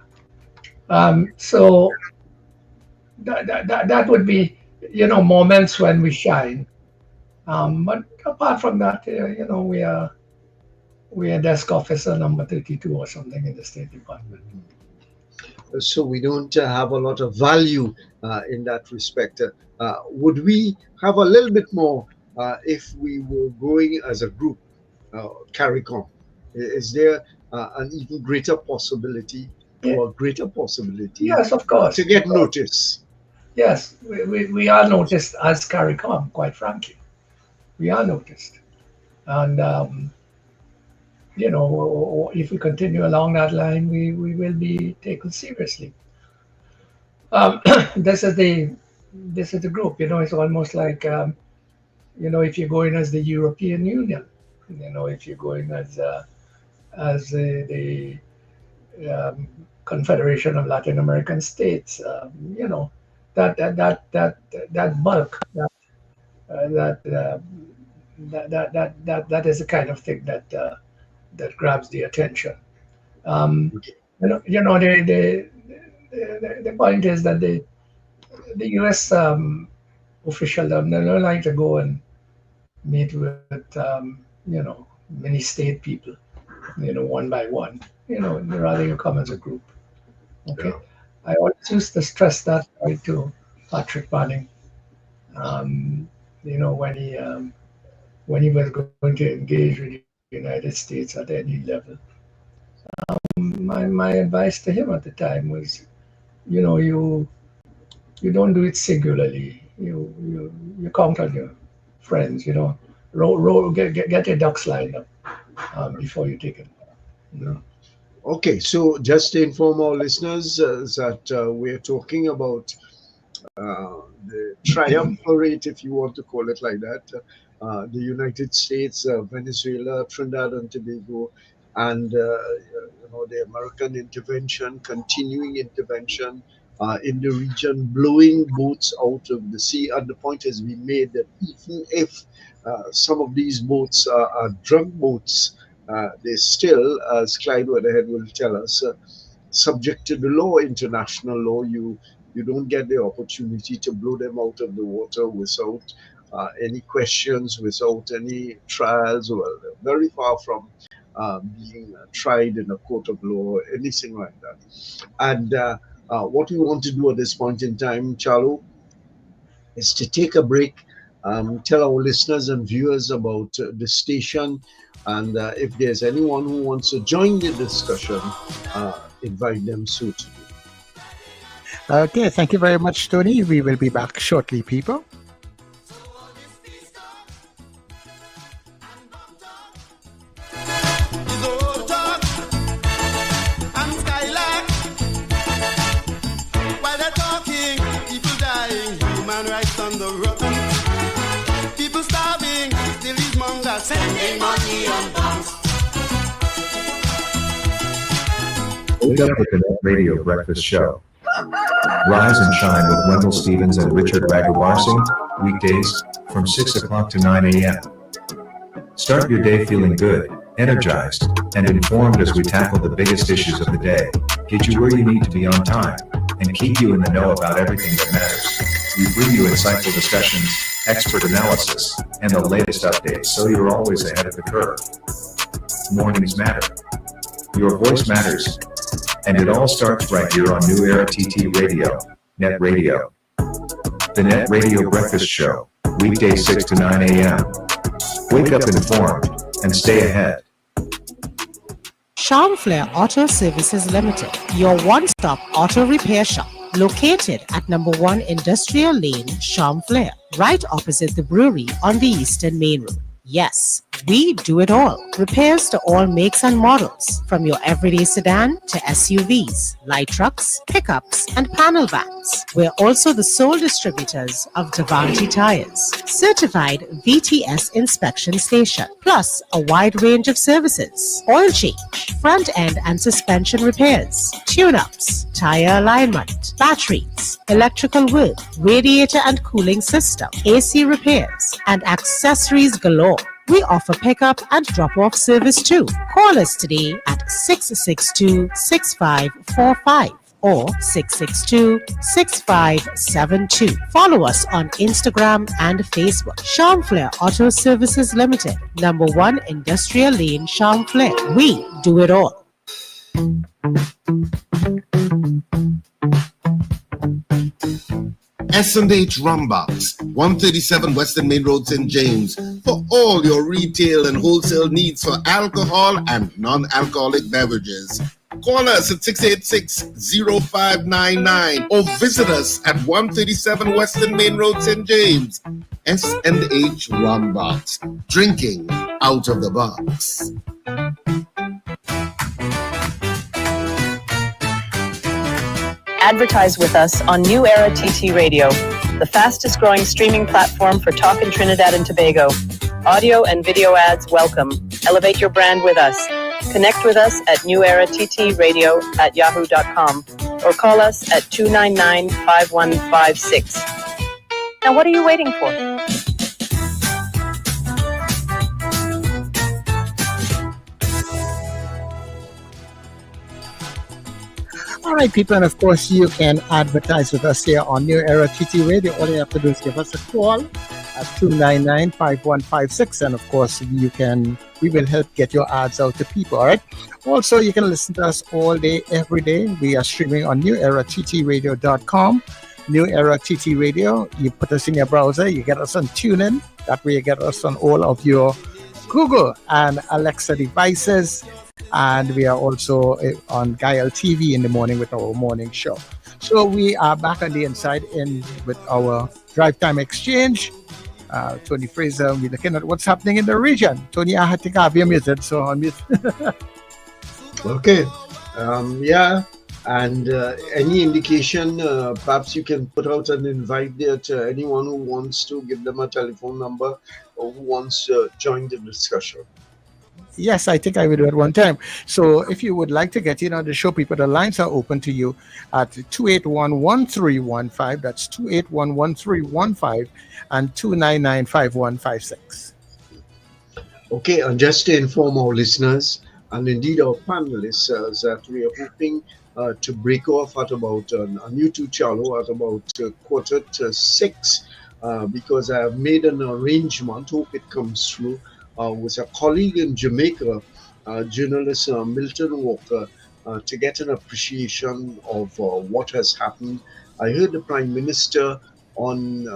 So that would be moments when we shine. But apart from that, we are desk officer number 32 or something in the State Department. So we don't have a lot of value in that respect. Would we have a little bit more if we were going as a group, CARICOM? Is there an even greater possibility or a greater possibility? Yes, of course. To get notice? Yes, we are noticed as CARICOM, quite frankly. We are noticed. And, if we continue along that line, we will be taken seriously. This is the group. It's almost like if you're going as the European Union, if you're going as the Confederation of Latin American States, that bulk, that is the kind of thing that grabs the attention. The point is that the U.S. official they don't like to go and meet with many state people, one by one. Rather you come as a group. Okay, yeah. I always used to stress that to Patrick Manning. When he was going to engage with the United States at any level. My advice to him at the time was, you don't do it singularly. You count on your friends. Get your ducks lined up before you take it. Okay, so just to inform our listeners that we're talking about the triumvirate, if you want to call it like that, the United States, Venezuela, Trinidad and Tobago, and the American intervention, continuing intervention in the region, blowing boats out of the sea. And the point has been made that even if some of these boats are drug boats, they still, as Clyde Weatherhead will tell us, subject to the law, international law. You don't get the opportunity to blow them out of the water without any questions, without any trials, or very far from being tried in a court of law or anything like that. And what we want to do at this point in time, Charlo, is to take a break, tell our listeners and viewers about the station, and if there's anyone who wants to join the discussion, invite them so to do. Okay, thank you very much, Tony. We will be back shortly, people. Sending money on bombs. Wake up with the Net Radio Breakfast Show. Rise and shine with Wendell Stevens and Richard Raghubarsi, weekdays from 6 o'clock to 9 a.m. Start your day feeling good, energized, and informed as we tackle the biggest issues of the day, get you where you need to be on time, and keep you in the know about everything that matters. We bring you insightful discussions, expert analysis, and the latest updates so you're always ahead of the curve. Mornings matter. Your voice matters. And it all starts right here on New Era TT Radio, Net Radio. The Net Radio Breakfast Show, weekdays 6 to 9 a.m. Wake up informed and stay ahead. Charmflair Auto Services Limited, your one-stop auto repair shop, located at number 1 Industrial Lane, Charmflair, right opposite the brewery on the Eastern Main Road. Yes, we do it all. Repairs to all makes and models, from your everyday sedan to SUVs, light trucks, pickups, and panel vans. We're also the sole distributors of Davanti tires, certified VTS inspection station, plus a wide range of services: oil change, front end and suspension repairs, tune-ups, tire alignment, batteries, electrical work, radiator and cooling system, AC repairs, and accessories galore. We offer pickup and drop-off service too. Call us today at 662-6545 or 662-6572. Follow us on Instagram and Facebook. Charmflair Auto Services Limited, number 1 Industrial Lane, Charmflair. We do it all. S&H Rumbox, 137 Western Main Road, St. James, for all your retail and wholesale needs for alcohol and non-alcoholic beverages. Call us at 686-0599 or visit us at 137 Western Main Road, St. James. S&H Rumbox, drinking out of the box. Advertise with us on New Era TT Radio, the fastest growing streaming platform for talk in Trinidad and Tobago. Audio and video ads welcome. Elevate your brand with us. Connect with us at newerattradio@yahoo.com or call us at 299-5156. Now what are you waiting for? All right, people, and of course, you can advertise with us here on New Era TT Radio. All you have to do is give us a call at 299-5156, and of course, we will help get your ads out to people. All right. Also, you can listen to us all day, every day. We are streaming on newerattradio.com. New Era TT Radio. You put us in your browser, you get us on TuneIn. That way, you get us on all of your Google and Alexa devices. And we are also on Gael TV in the morning with our morning show. So we are back on the inside in with our Drive Time Exchange. Tony Fraser, we're looking at what's happening in the region. Tony, I had to have you muted, so on mute. Okay. Yeah. And any indication, perhaps you can put out an invite there to anyone who wants to, give them a telephone number or who wants to join the discussion. Yes, I think I will do it one time. So if you would like to get in on the show, people, the lines are open to you at 281-1315. That's 281-1315 and 299-5156. Okay, and just to inform our listeners and indeed our panelists that we are hoping to break off at about a new two chalo at about 5:45 because I have made an arrangement, hope it comes through, with a colleague in Jamaica, journalist Milton Walker, to get an appreciation of what has happened. I heard the Prime Minister on,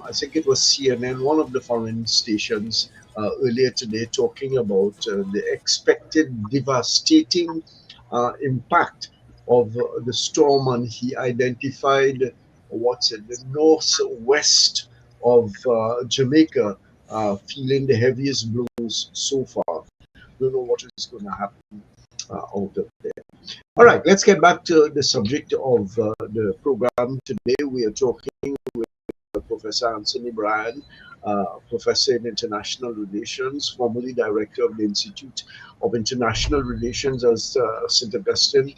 I think it was CNN, one of the foreign stations, earlier today, talking about the expected devastating impact of the storm, and he identified the northwest of Jamaica feeling the heaviest blows so far. Don't know what is going to happen out of there. All right, let's get back to the subject of the program today. We are talking with Professor Anthony Bryan, Professor in International Relations, formerly Director of the Institute of International Relations at St. Augustine,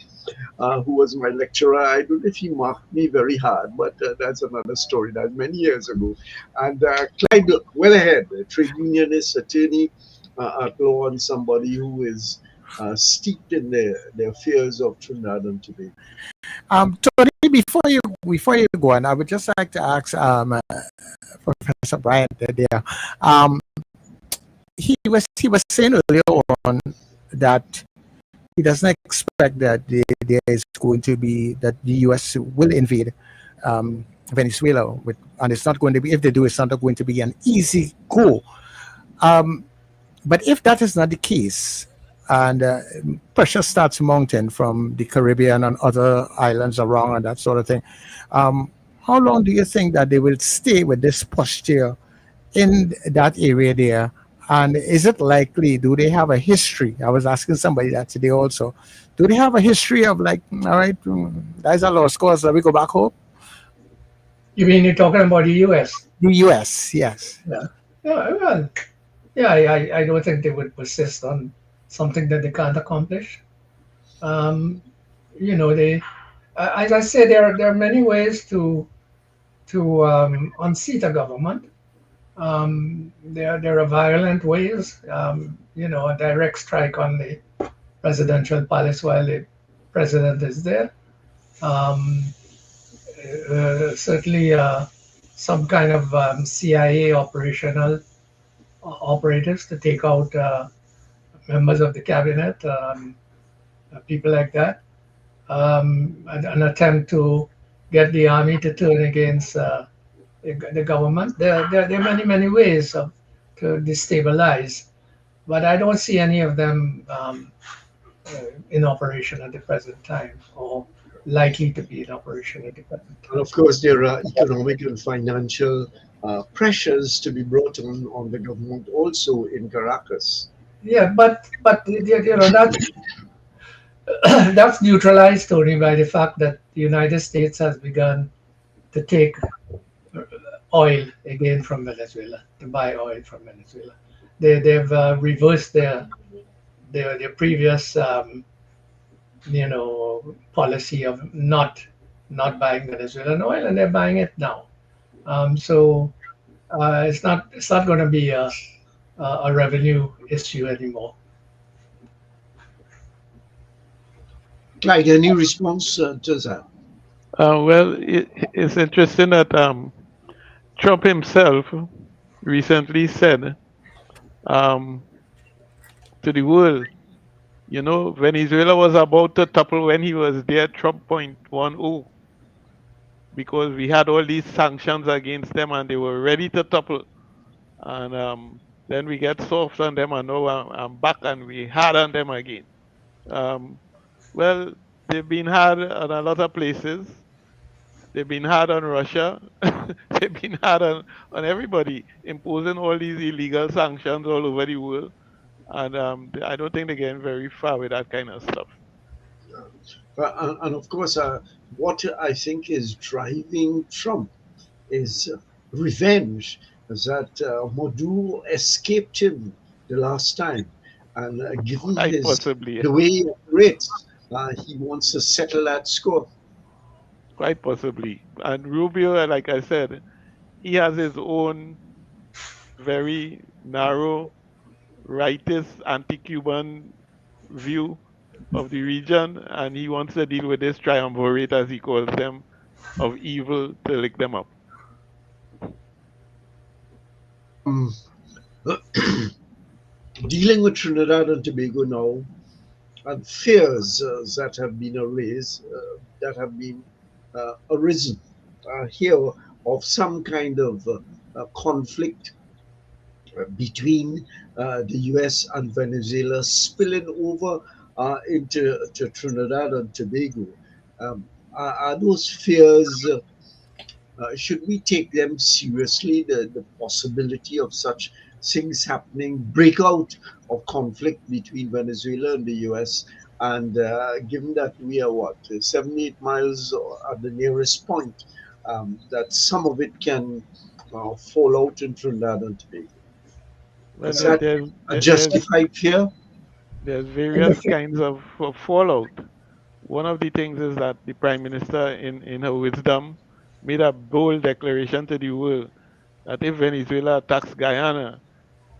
who was my lecturer. I don't know if he marked me very hard, but that's another story. That's many years ago. And Clyde Weatherhead, a trade unionist, attorney at law, and somebody who is steeped in the affairs of Trinidad and Tobago. Tony, before you go on, I would just like to ask Professor Bryan there. he was saying earlier on that he doesn't expect that there is going to be that the U.S. will invade Venezuela, and it's not going to be, if they do, it's not going to be an easy go. But if that is not the case, and pressure starts mounting from the Caribbean and other islands around and that sort of thing, how long do you think that they will stay with this posture in that area there? And is it likely, do they have a history? I was asking somebody that today also. Do they have a history of like, all right, that's a lost cause, let me go back home? You mean you're talking about the U.S.? The U.S., yes. Yeah. Well, yeah, I don't think they would persist on something that they can't accomplish. They, as I say, there are many ways to unseat a government. There are violent ways, a direct strike on the presidential palace while the president is there. Certainly, some kind of CIA operatives to take out members of the cabinet, people like that. An attempt to get the army to turn against the government. There are many ways to destabilize, but I don't see any of them in operation at the present time, or likely to be in operation at the present time. And of course, there are economic and financial pressures to be brought on the government also in Caracas. Yeah, but that's neutralized, Tony, by the fact that the United States has begun to take oil again from Venezuela, to buy oil from Venezuela. They've reversed their previous policy of not buying Venezuelan oil, and they're buying it now. So it's not going to be a revenue issue anymore. Clyde, any response to that? Well, it's interesting that Trump himself recently said to the world, Venezuela was about to topple when he was there, Trump 0.10, because we had all these sanctions against them and they were ready to topple. And then we get soft on them, and now I'm back and we hard on them again. Well, they've been hard on a lot of places. They've been hard on Russia. They've been hard on everybody, imposing all these illegal sanctions all over the world. And I don't think they're getting very far with that kind of stuff. And of course, what I think is driving Trump is revenge, that Maduro escaped him the last time. And given the way he operates, he wants to settle that score. Quite possibly. And Rubio, like I said, he has his own very narrow, rightist, anti-Cuban view of the region, and he wants to deal with this triumvirate, as he calls them, of evil to lick them up. Dealing with Trinidad and Tobago now, and fears that have been arisen here of some kind of conflict between the US and Venezuela spilling over into Trinidad and Tobago. Are those fears, should we take them seriously, the possibility of such things happening, breakout of conflict between Venezuela and the US? And given that we are 78 miles at the nearest point, that some of it can fall out in Trinidad and Tobago. Is that a justified fear? There's various kinds of fallout. One of the things is that the Prime Minister, in her wisdom, made a bold declaration to the world that if Venezuela attacks Guyana,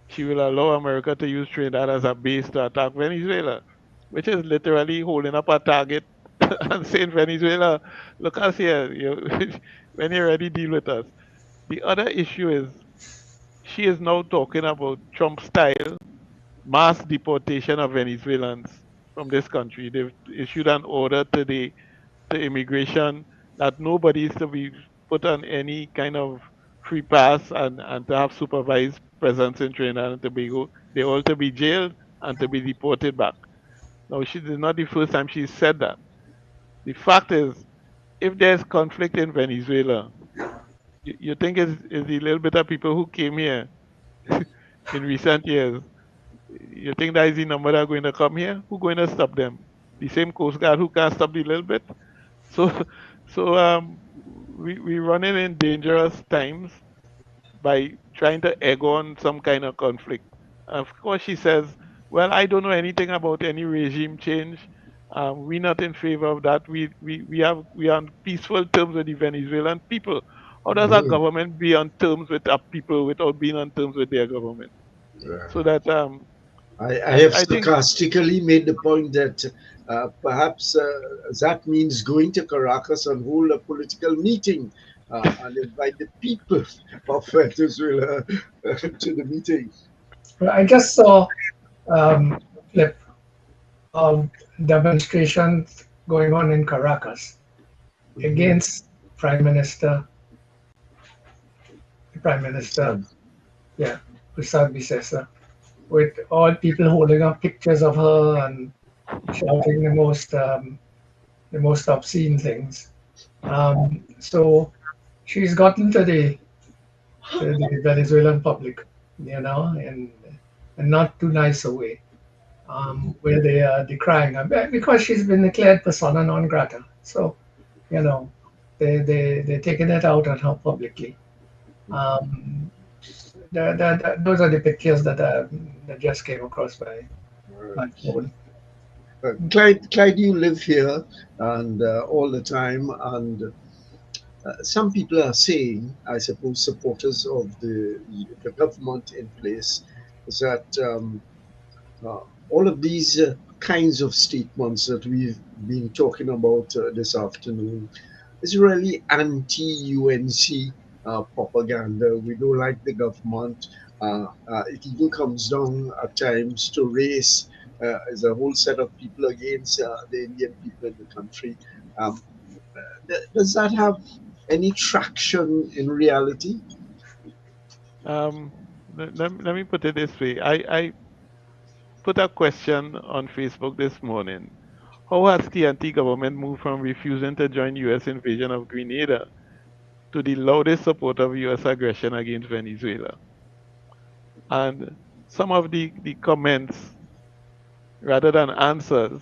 she will allow America to use Trinidad as a base to attack Venezuela, which is literally holding up a target and saying, Venezuela, look us here, when you're ready, deal with us. The other issue is she is now talking about Trump-style mass deportation of Venezuelans from this country. They've issued an order to immigration that nobody is to be put on any kind of free pass and to have supervised presence in Trinidad and Tobago. They all to be jailed and to be deported back. Now, she is not the first time she said that. The fact is, if there's conflict in Venezuela, you think it's the little bit of people who came here in recent years. You think that is the number that are going to come here? Who going to stop them? The same Coast Guard who can't stop the little bit? So, we running in dangerous times by trying to egg on some kind of conflict. Of course, she says, "Well, I don't know anything about any regime change. We're not in favor of that. We are on peaceful terms with the Venezuelan people. How does our government be on terms with our people without being on terms with their government?" So that I have I think sarcastically made the point that perhaps that means going to Caracas and hold a political meeting and invite the people of Venezuela to the meeting. I just saw clip of demonstrations going on in Caracas against Prime Minister, yeah, Prasad Bisesa, with all people holding up pictures of her and shouting the most obscene things. So she's gotten to the Venezuelan public, in not too nice a way, where they are decrying her because she's been declared persona non grata. So, they're taking it out on her publicly. Those are the pictures that just came across by phone. Clyde, you live here and all the time, and some people are saying, I suppose, supporters of the government in place, is that all of these kinds of statements that we've been talking about this afternoon is really anti-UNC propaganda. We don't like the government. It even comes down at times to race. There's a whole set of people against the Indian people in the country. Does that have any traction in reality? let me put it this way. I put a question on Facebook this morning. How has the anti-government moved from refusing to join U.S. invasion of Grenada to the loudest support of U.S. aggression against Venezuela? And some of the comments, rather than answers,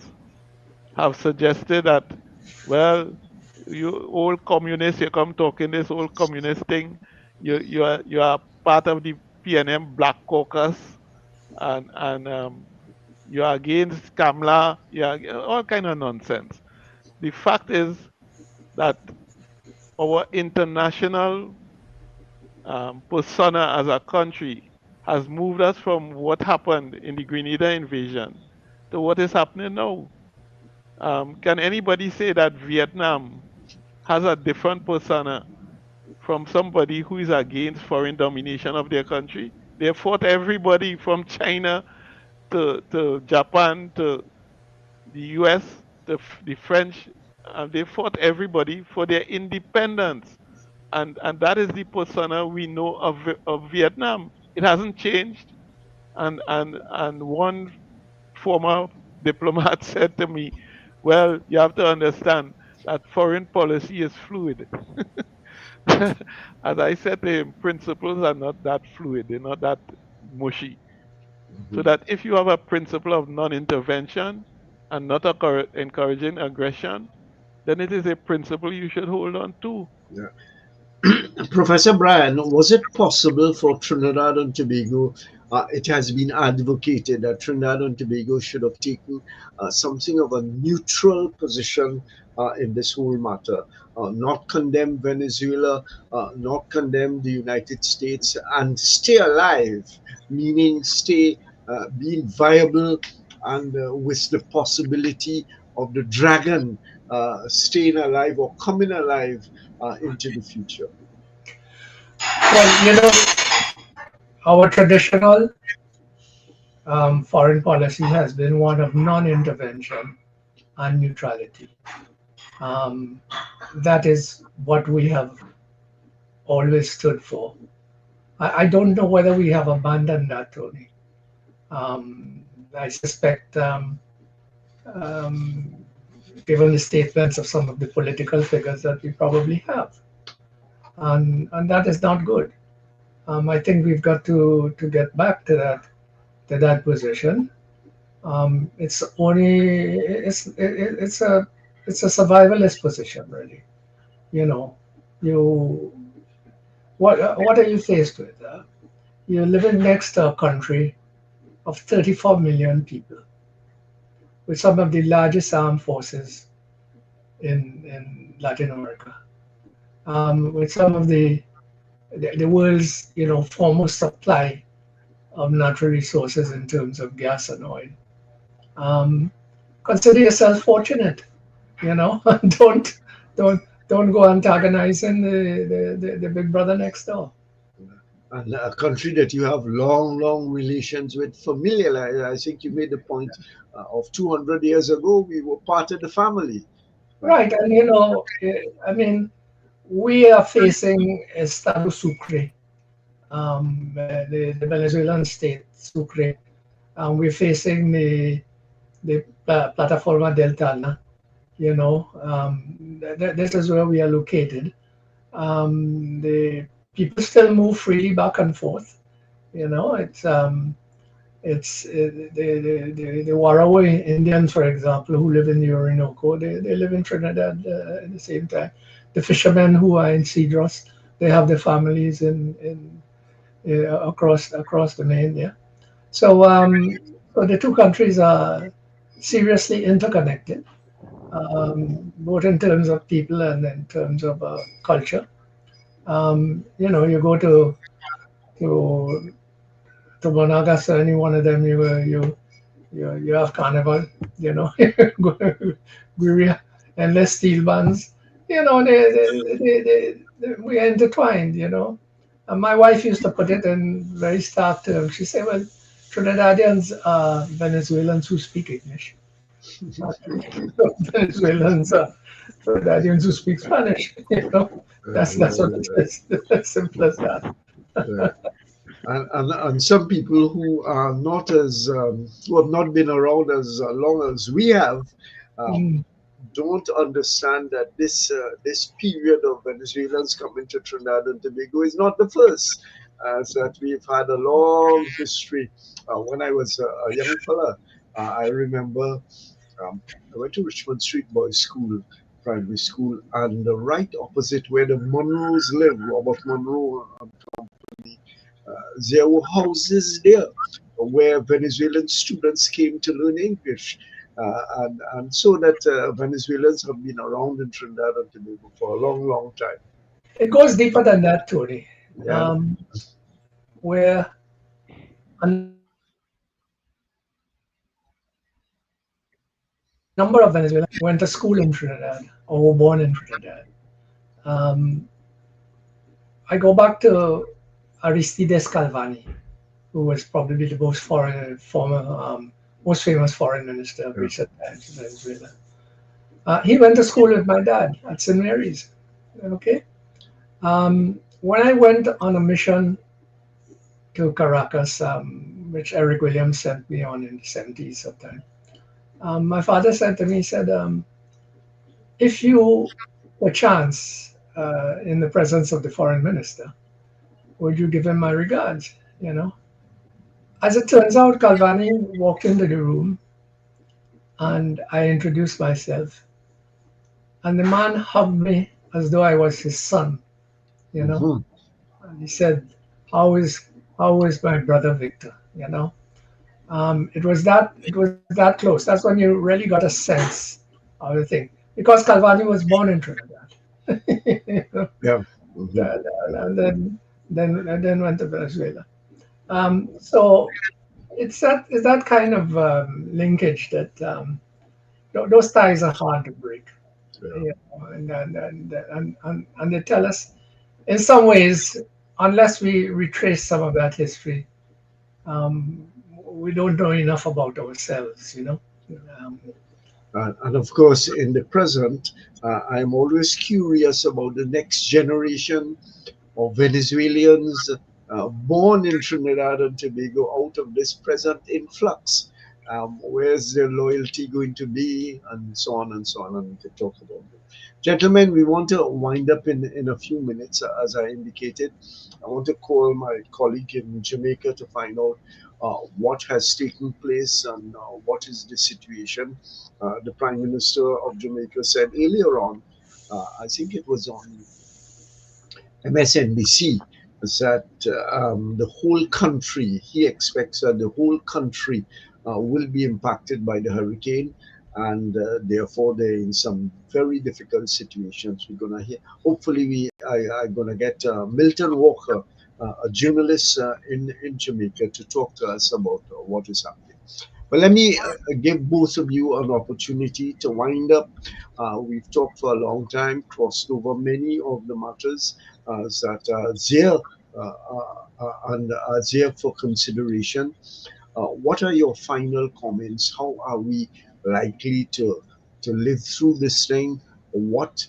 have suggested that, well, you old communists, you come talking this old communist thing. You are part of the PNM Black Caucus, and you are against Kamla. You are all kind of nonsense. The fact is that our international persona as a country has moved us from what happened in the Grenada invasion to what is happening now. Can anybody say that Vietnam has a different persona from somebody who is against foreign domination of their country? They fought everybody from China to Japan to the US, the French, and they fought everybody for their independence. And that is the persona we know of Vietnam. It hasn't changed. And one former diplomat said to me, "Well, you have to understand that foreign policy is fluid." As I said to him, principles are not that fluid, they're not that mushy. So that if you have a principle of non-intervention and not encouraging aggression, then it is a principle you should hold on to. Yeah. Professor Bryan, was it possible for Trinidad and Tobago? It has been advocated that Trinidad and Tobago should have taken something of a neutral position in this whole matter, not condemn Venezuela, not condemn the United States, and stay alive, meaning stay being viable and with the possibility of the dragon staying alive or coming alive into the future. Well, our traditional foreign policy has been one of non-intervention and neutrality. Um, that is what we have always stood for. I don't know whether we have abandoned that, Tony. I suspect, um, given the statements of some of the political figures, that we probably have, and that is not good. I think we've got to get back to that position. It's only it's a survivalist position, really. You know, you what are you faced with? You're living next to a country of 34 million people, with some of the largest armed forces in Latin America, with some of the world's foremost supply of natural resources in terms of gas and oil. Um, Consider yourself fortunate, you know. don't don't go antagonizing the big brother next door. And a country that you have long relations with, familial. I think you made the point of 200 years ago, we were part of the family. Right, and I mean, we are facing Estado Sucre, the Venezuelan state Sucre. We're facing the Plataforma Deltana. This is where we are located. The people still move freely back and forth. It's the Waraway Indians, for example, who live in the Orinoco. They live in Trinidad at the same time. The fishermen who are in Cedros, they have their families in across the main. Yeah. So the two countries are seriously interconnected, both in terms of people and in terms of culture. You go to Monagas, any one of them, you have carnival, Guria, endless steel bands. We are intertwined. And my wife used to put it in very stark terms. She said, "Well, Trinidadians are Venezuelans who speak English. Venezuelans are Trinidadians who speak Spanish." That's what it is. As simple as that. And some people who are not as who have not been around as long as we have don't understand that this period of Venezuelans coming to Trinidad and Tobago is not the first. That we've had a long history. When I was a young fella, I remember I went to Richmond Street Boys School, primary school, and right opposite where the Monroes live, Robert Monroe and company, there were houses there where Venezuelan students came to learn English. And so that Venezuelans have been around in Trinidad and Tobago for a long time. It goes deeper than that, Tony. Yeah. Where a number of Venezuelans went to school in Trinidad or were born in Trinidad. I go back to Aristides Calvani, who was probably the most most famous foreign minister of recent times in Venezuela. He went to school with my dad at St. Mary's. Okay. When I went on a mission to Caracas, which Eric Williams sent me on in the 70s sometime, my father said to me, he said, if you a chance in the presence of the foreign minister, would you give him my regards? As it turns out, Calvani walked into the room and I introduced myself. And the man hugged me as though I was his son, And he said, how is my brother Victor? It was that close. That's when you really got a sense of the thing. Because Calvani was born in Trinidad. Yeah. And then went to Venezuela. So it's that kind of linkage that those ties are hard to break. And they tell us, in some ways, unless we retrace some of that history, we don't know enough about ourselves, you know. Um, And of course, in the present, I'm always curious about the next generation of Venezuelans born in Trinidad and Tobago out of this present influx. Where's their loyalty going to be, and so on and so on, and we can talk about it. Gentlemen, we want to wind up in a few minutes, as I indicated. I want to call my colleague in Jamaica to find out what has taken place and what is the situation. The Prime Minister of Jamaica said earlier on, I think it was on MSNBC, that the whole country, he expects that the whole country will be impacted by the hurricane, and therefore they're in some very difficult situations. We're gonna hear. Hopefully, I'm gonna get Milton Walker, a journalist in Jamaica, to talk to us about what is happening. But let me give both of you an opportunity to wind up. We've talked for a long time, crossed over many of the matters that are there and are there for consideration. What are your final comments? How are we likely to live through this thing? What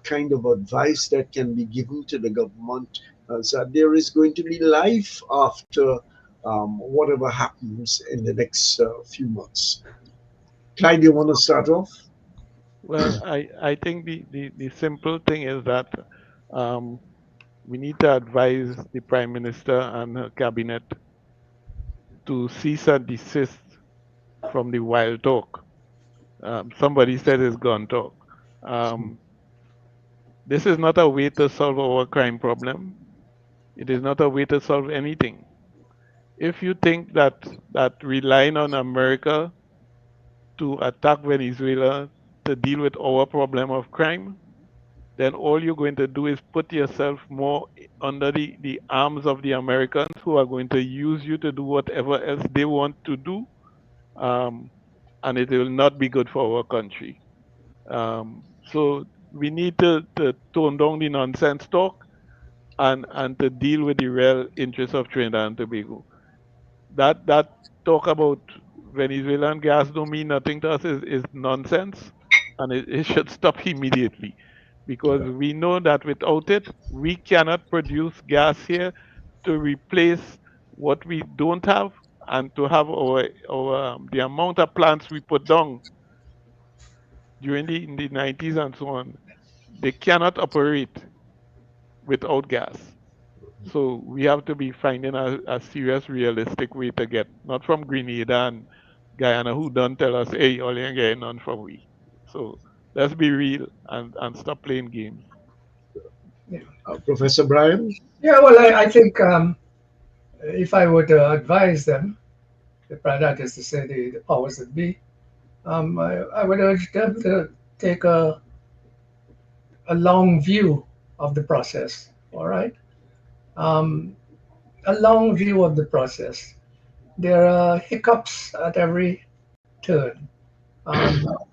kind of advice that can be given to the government that there is going to be life after whatever happens in the next few months? Clyde, you want to start off? Well, I think the simple thing is that we need to advise the Prime Minister and her cabinet to cease and desist from the wild talk. Somebody said it's gun talk. This is not a way to solve our crime problem. It is not a way to solve anything. If you think that relying on America to attack Venezuela to deal with our problem of crime, then all you're going to do is put yourself more under the arms of the Americans, who are going to use you to do whatever else they want to do, and it will not be good for our country. So we need to tone down the nonsense talk and to deal with the real interests of Trinidad and Tobago. That talk about Venezuelan gas don't mean nothing to us is nonsense, and it should stop immediately, because we know that without it we cannot produce gas here to replace what we don't have, and to have our the amount of plants we put down during in the 90s and so on, they cannot operate without gas. So we have to be finding a serious, realistic way to get, not from Grenada and Guyana, who don't tell us, hey, all you're getting none from we. So let's be real and stop playing games. yeah. Professor Bryan? Yeah, well, I think if I were to advise them, that is to say the powers that be, I would urge them to take a long view of the process, all right? A long view of the process. There are hiccups at every turn,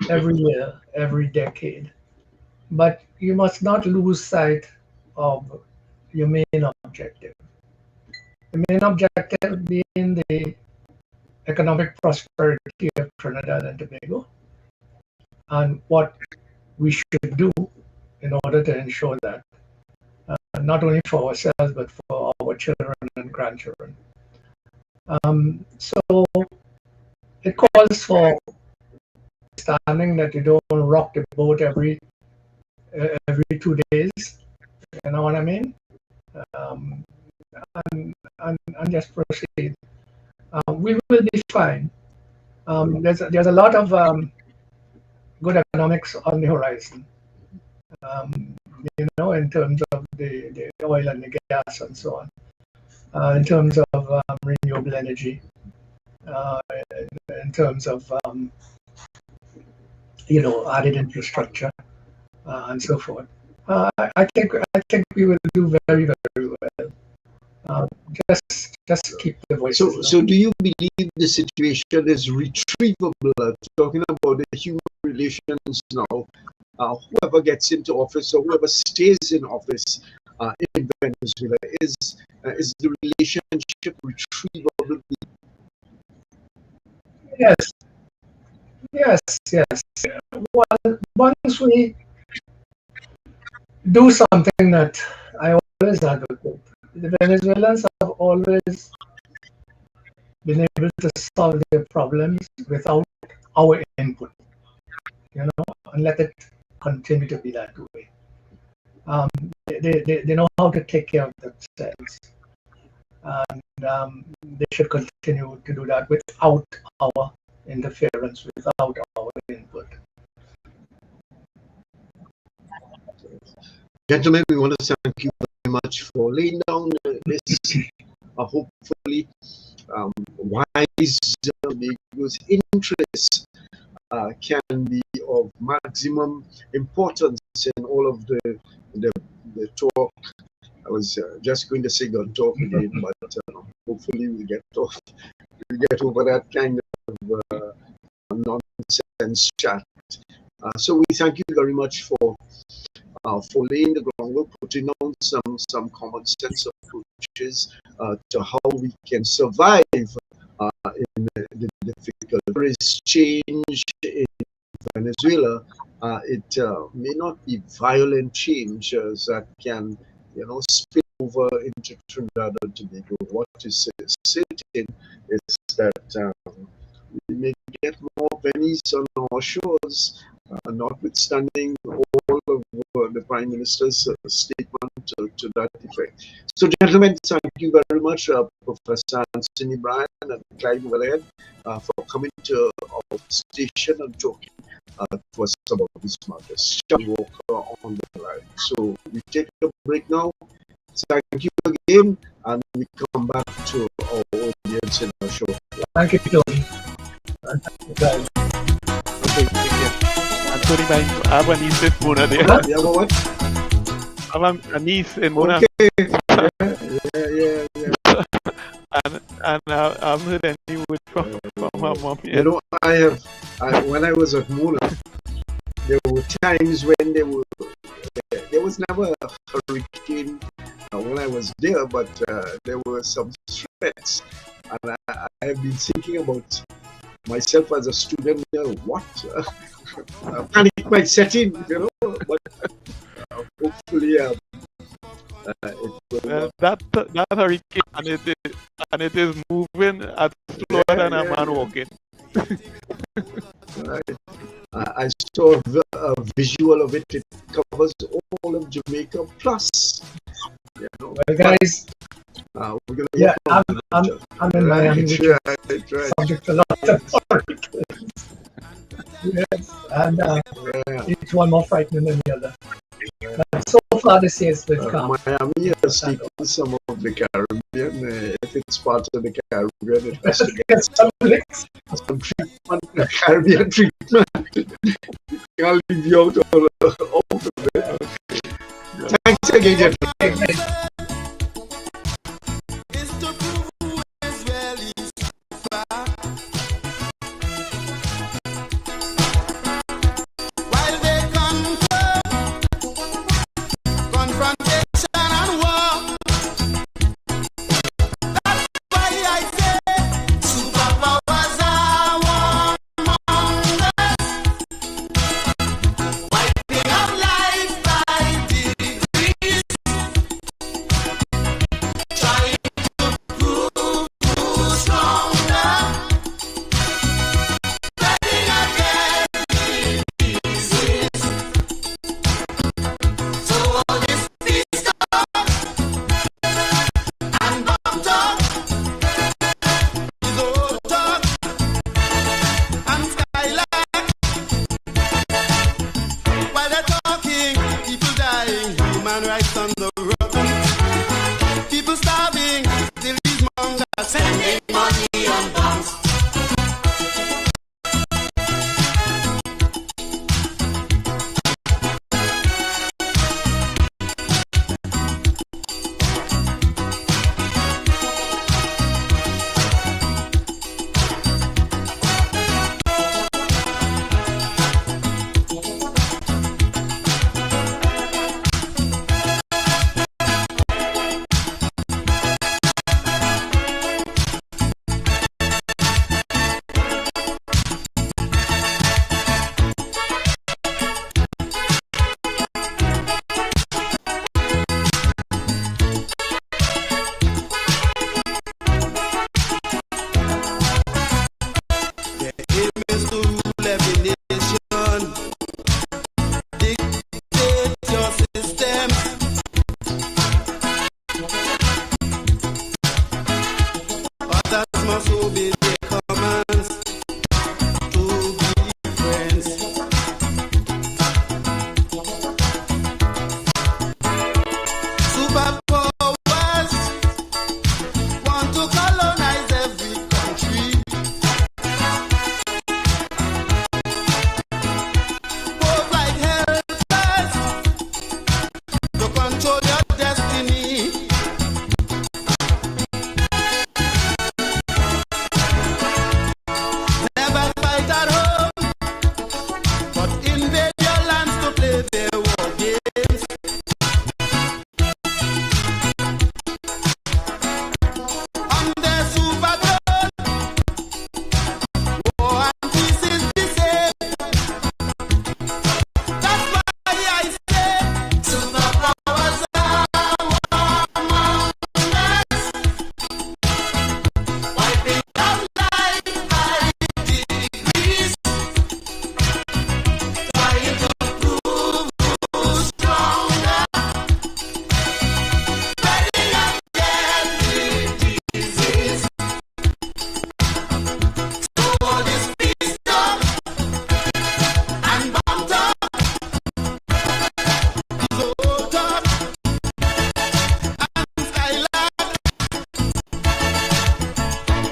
every year, every decade. But you must not lose sight of your main objective. The main objective being the economic prosperity of Trinidad and Tobago, and what we should do in order to ensure that, not only for ourselves, but for our children and grandchildren. So it calls for understanding that you don't rock the boat every 2 days. You know what I mean? And just proceed. We will be fine. There's a lot of good economics on the horizon. You know, in terms of the oil and the gas and so on. In terms of renewable energy. In terms of you know, added infrastructure and so forth. I think we will do very, very well. Just keep the voice. So do you believe the situation is retrievable? Talking about the human relations now, whoever gets into office or whoever stays in office, in Venezuela? Is the relationship retrievable? Yes, yes. Well, once we do something that I always advocate, the Venezuelans have always been able to solve their problems without our input, and let it continue to be that way. They know how to take care of themselves, and they should continue to do that without our interference, without our input. Gentlemen, we want to thank you very much for laying down this hopefully wise because interest can be of maximum importance in all of the talk. I was just going to say gun talk again, but hopefully we get over that kind of nonsense chat. So we thank you very much for laying the groundwork, putting on some common sense approaches to how we can survive in the difficult. There is change in Venezuela. It may not be violent change that can, spill over into Trinidad and Tobago. What is certain is that we may get more pennies on our shores, notwithstanding all of the Prime Minister's statement to that effect. So, gentlemen, thank you very much, Professor Anthony Bryan and Clyde Weatherhead, for coming to our station and talking to us about this matter. Sean Walker on the line. So, we take a break now. Thank you again, and we come back to our audience in our show. Thank you, Tony. Okay, take care. Anthony, I have a niece in Mona there. You have a what? I have a niece in Mona. Okay. Yeah. and I haven't heard any word from her mom yet. When I was at Mona, there were times when there was never a hurricane when I was there, but there were some threats, and I have been thinking about myself as a student. What panic might set in, but hopefully it will. That hurricane and it is moving as slower than a man walking. Right. I saw a visual of it. It covers all of Jamaica plus. Well, guys, we're gonna I'm in Miami, which is subject to lots of hurricanes. Yes, and each one more frightening than the other. But so far, this year has been calm. Miami has taken some of the Caribbean. If it's part of the Caribbean, it has to get some treatment, Caribbean treatment. Can't leave you out of it. Thanks again, gentlemen. must obey their commands to be friends. Superpowers want to colonize every country. Pose like helpers to control your destiny. Never fight at home, but invade your lands to play their war games. On their super throne, war and peace is the same. That's why I say superpowers are among us, wiping out life by degrees, trying to prove who's stronger, spreading out deadly disease. So all this peace talk and bomb talk is all talk and skylark.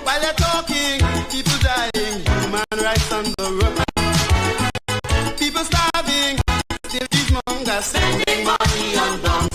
While they're talking, people dying, human rights on the run. People starving, still these mongers spending money on bombs.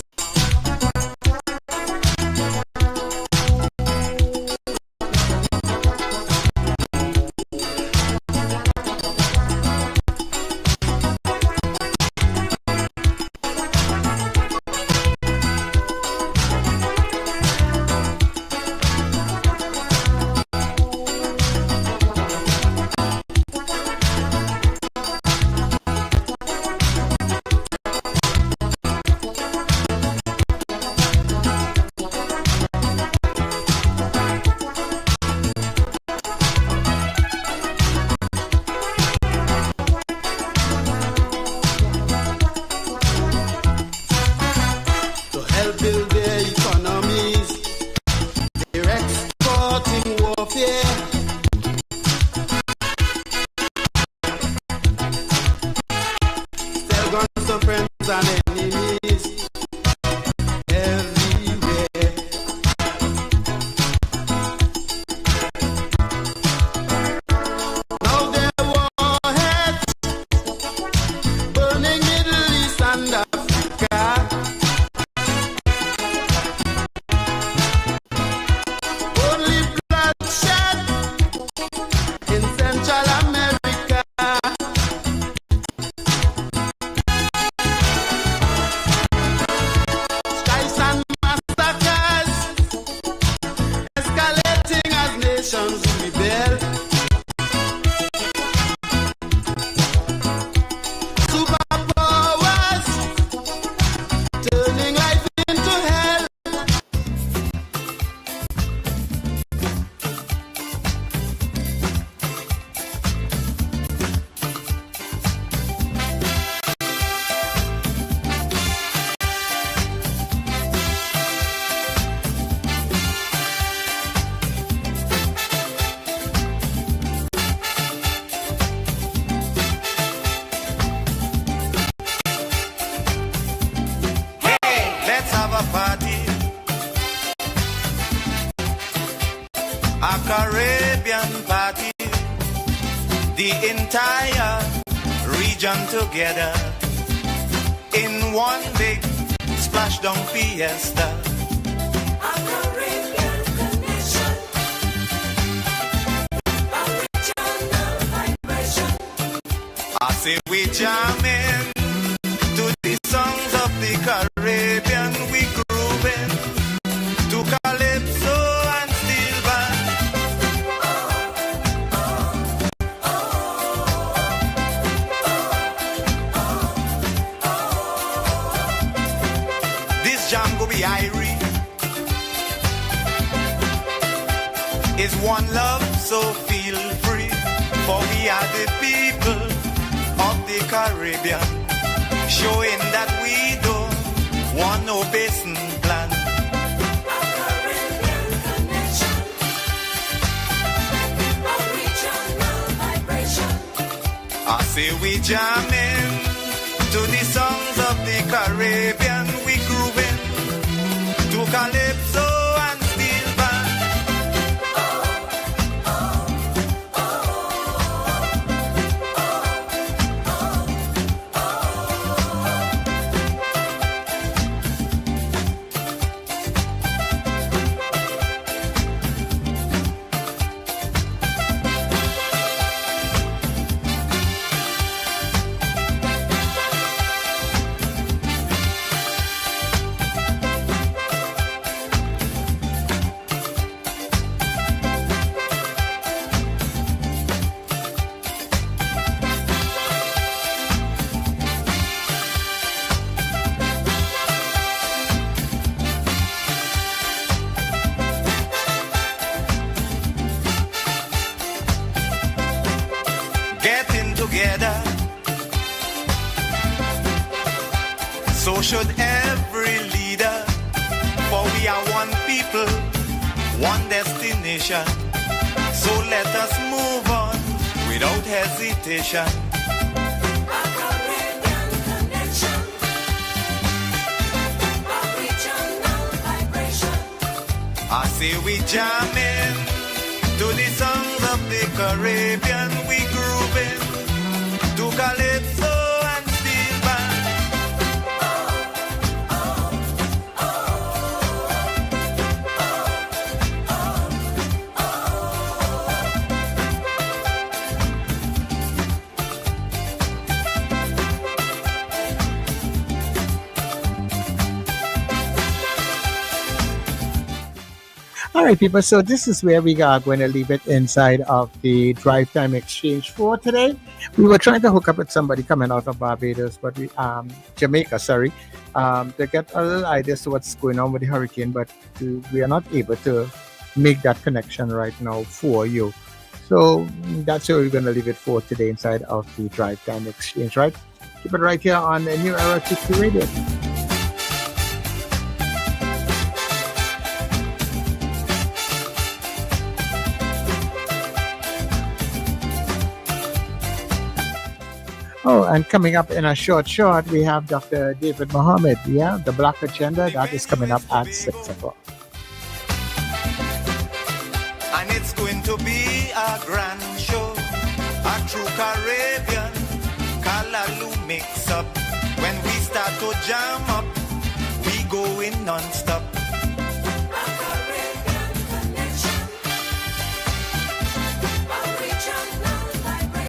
To help build their economies, they're exporting warfare. Sell guns to friends and enemies everywhere. Now their warheads burning Middle East and Africa. Only bloodshed in Central America. Strikes and massacres escalating as nations rebel. Superpowers turning life into hell. Let's have a party, a Caribbean party, the entire region together in one big splashdown fiesta. A Caribbean connection, a regional vibration. I say we jamming to the songs of the Caribbean, we grooving to calypso and steel band. This jam go be Irie. It's one love, so feel free, for we are the people of the Caribbean, showing that we don't want no basin plan. A Caribbean connection. I say we jamming to the songs of the Caribbean. We grooving to calypso and steel band. Together, so should every leader, for we are one people, one destination. So let us move on without hesitation. A Caribbean connection, a regional vibration. I say we jamming to the songs of the Caribbean. We grooving to calypso and steel band. All right, people. So this is where we are going to leave it inside of the Drive Time Exchange for today. We were trying to hook up with somebody coming out of Barbados, but Jamaica, sorry, to get a little idea to what's going on with the hurricane, but we are not able to make that connection right now for you. So that's where we're going to leave it for today inside of the Drive Time Exchange, right? Keep it right here on the New Era TT Radio. Oh, and coming up in a short, we have Dr. David Mohammed. Yeah, the Black Agenda, that is coming up at 6 o'clock. And it's going to be a grand show, a true Caribbean Kalalu mix up. When we start to jam up, we going non-stop.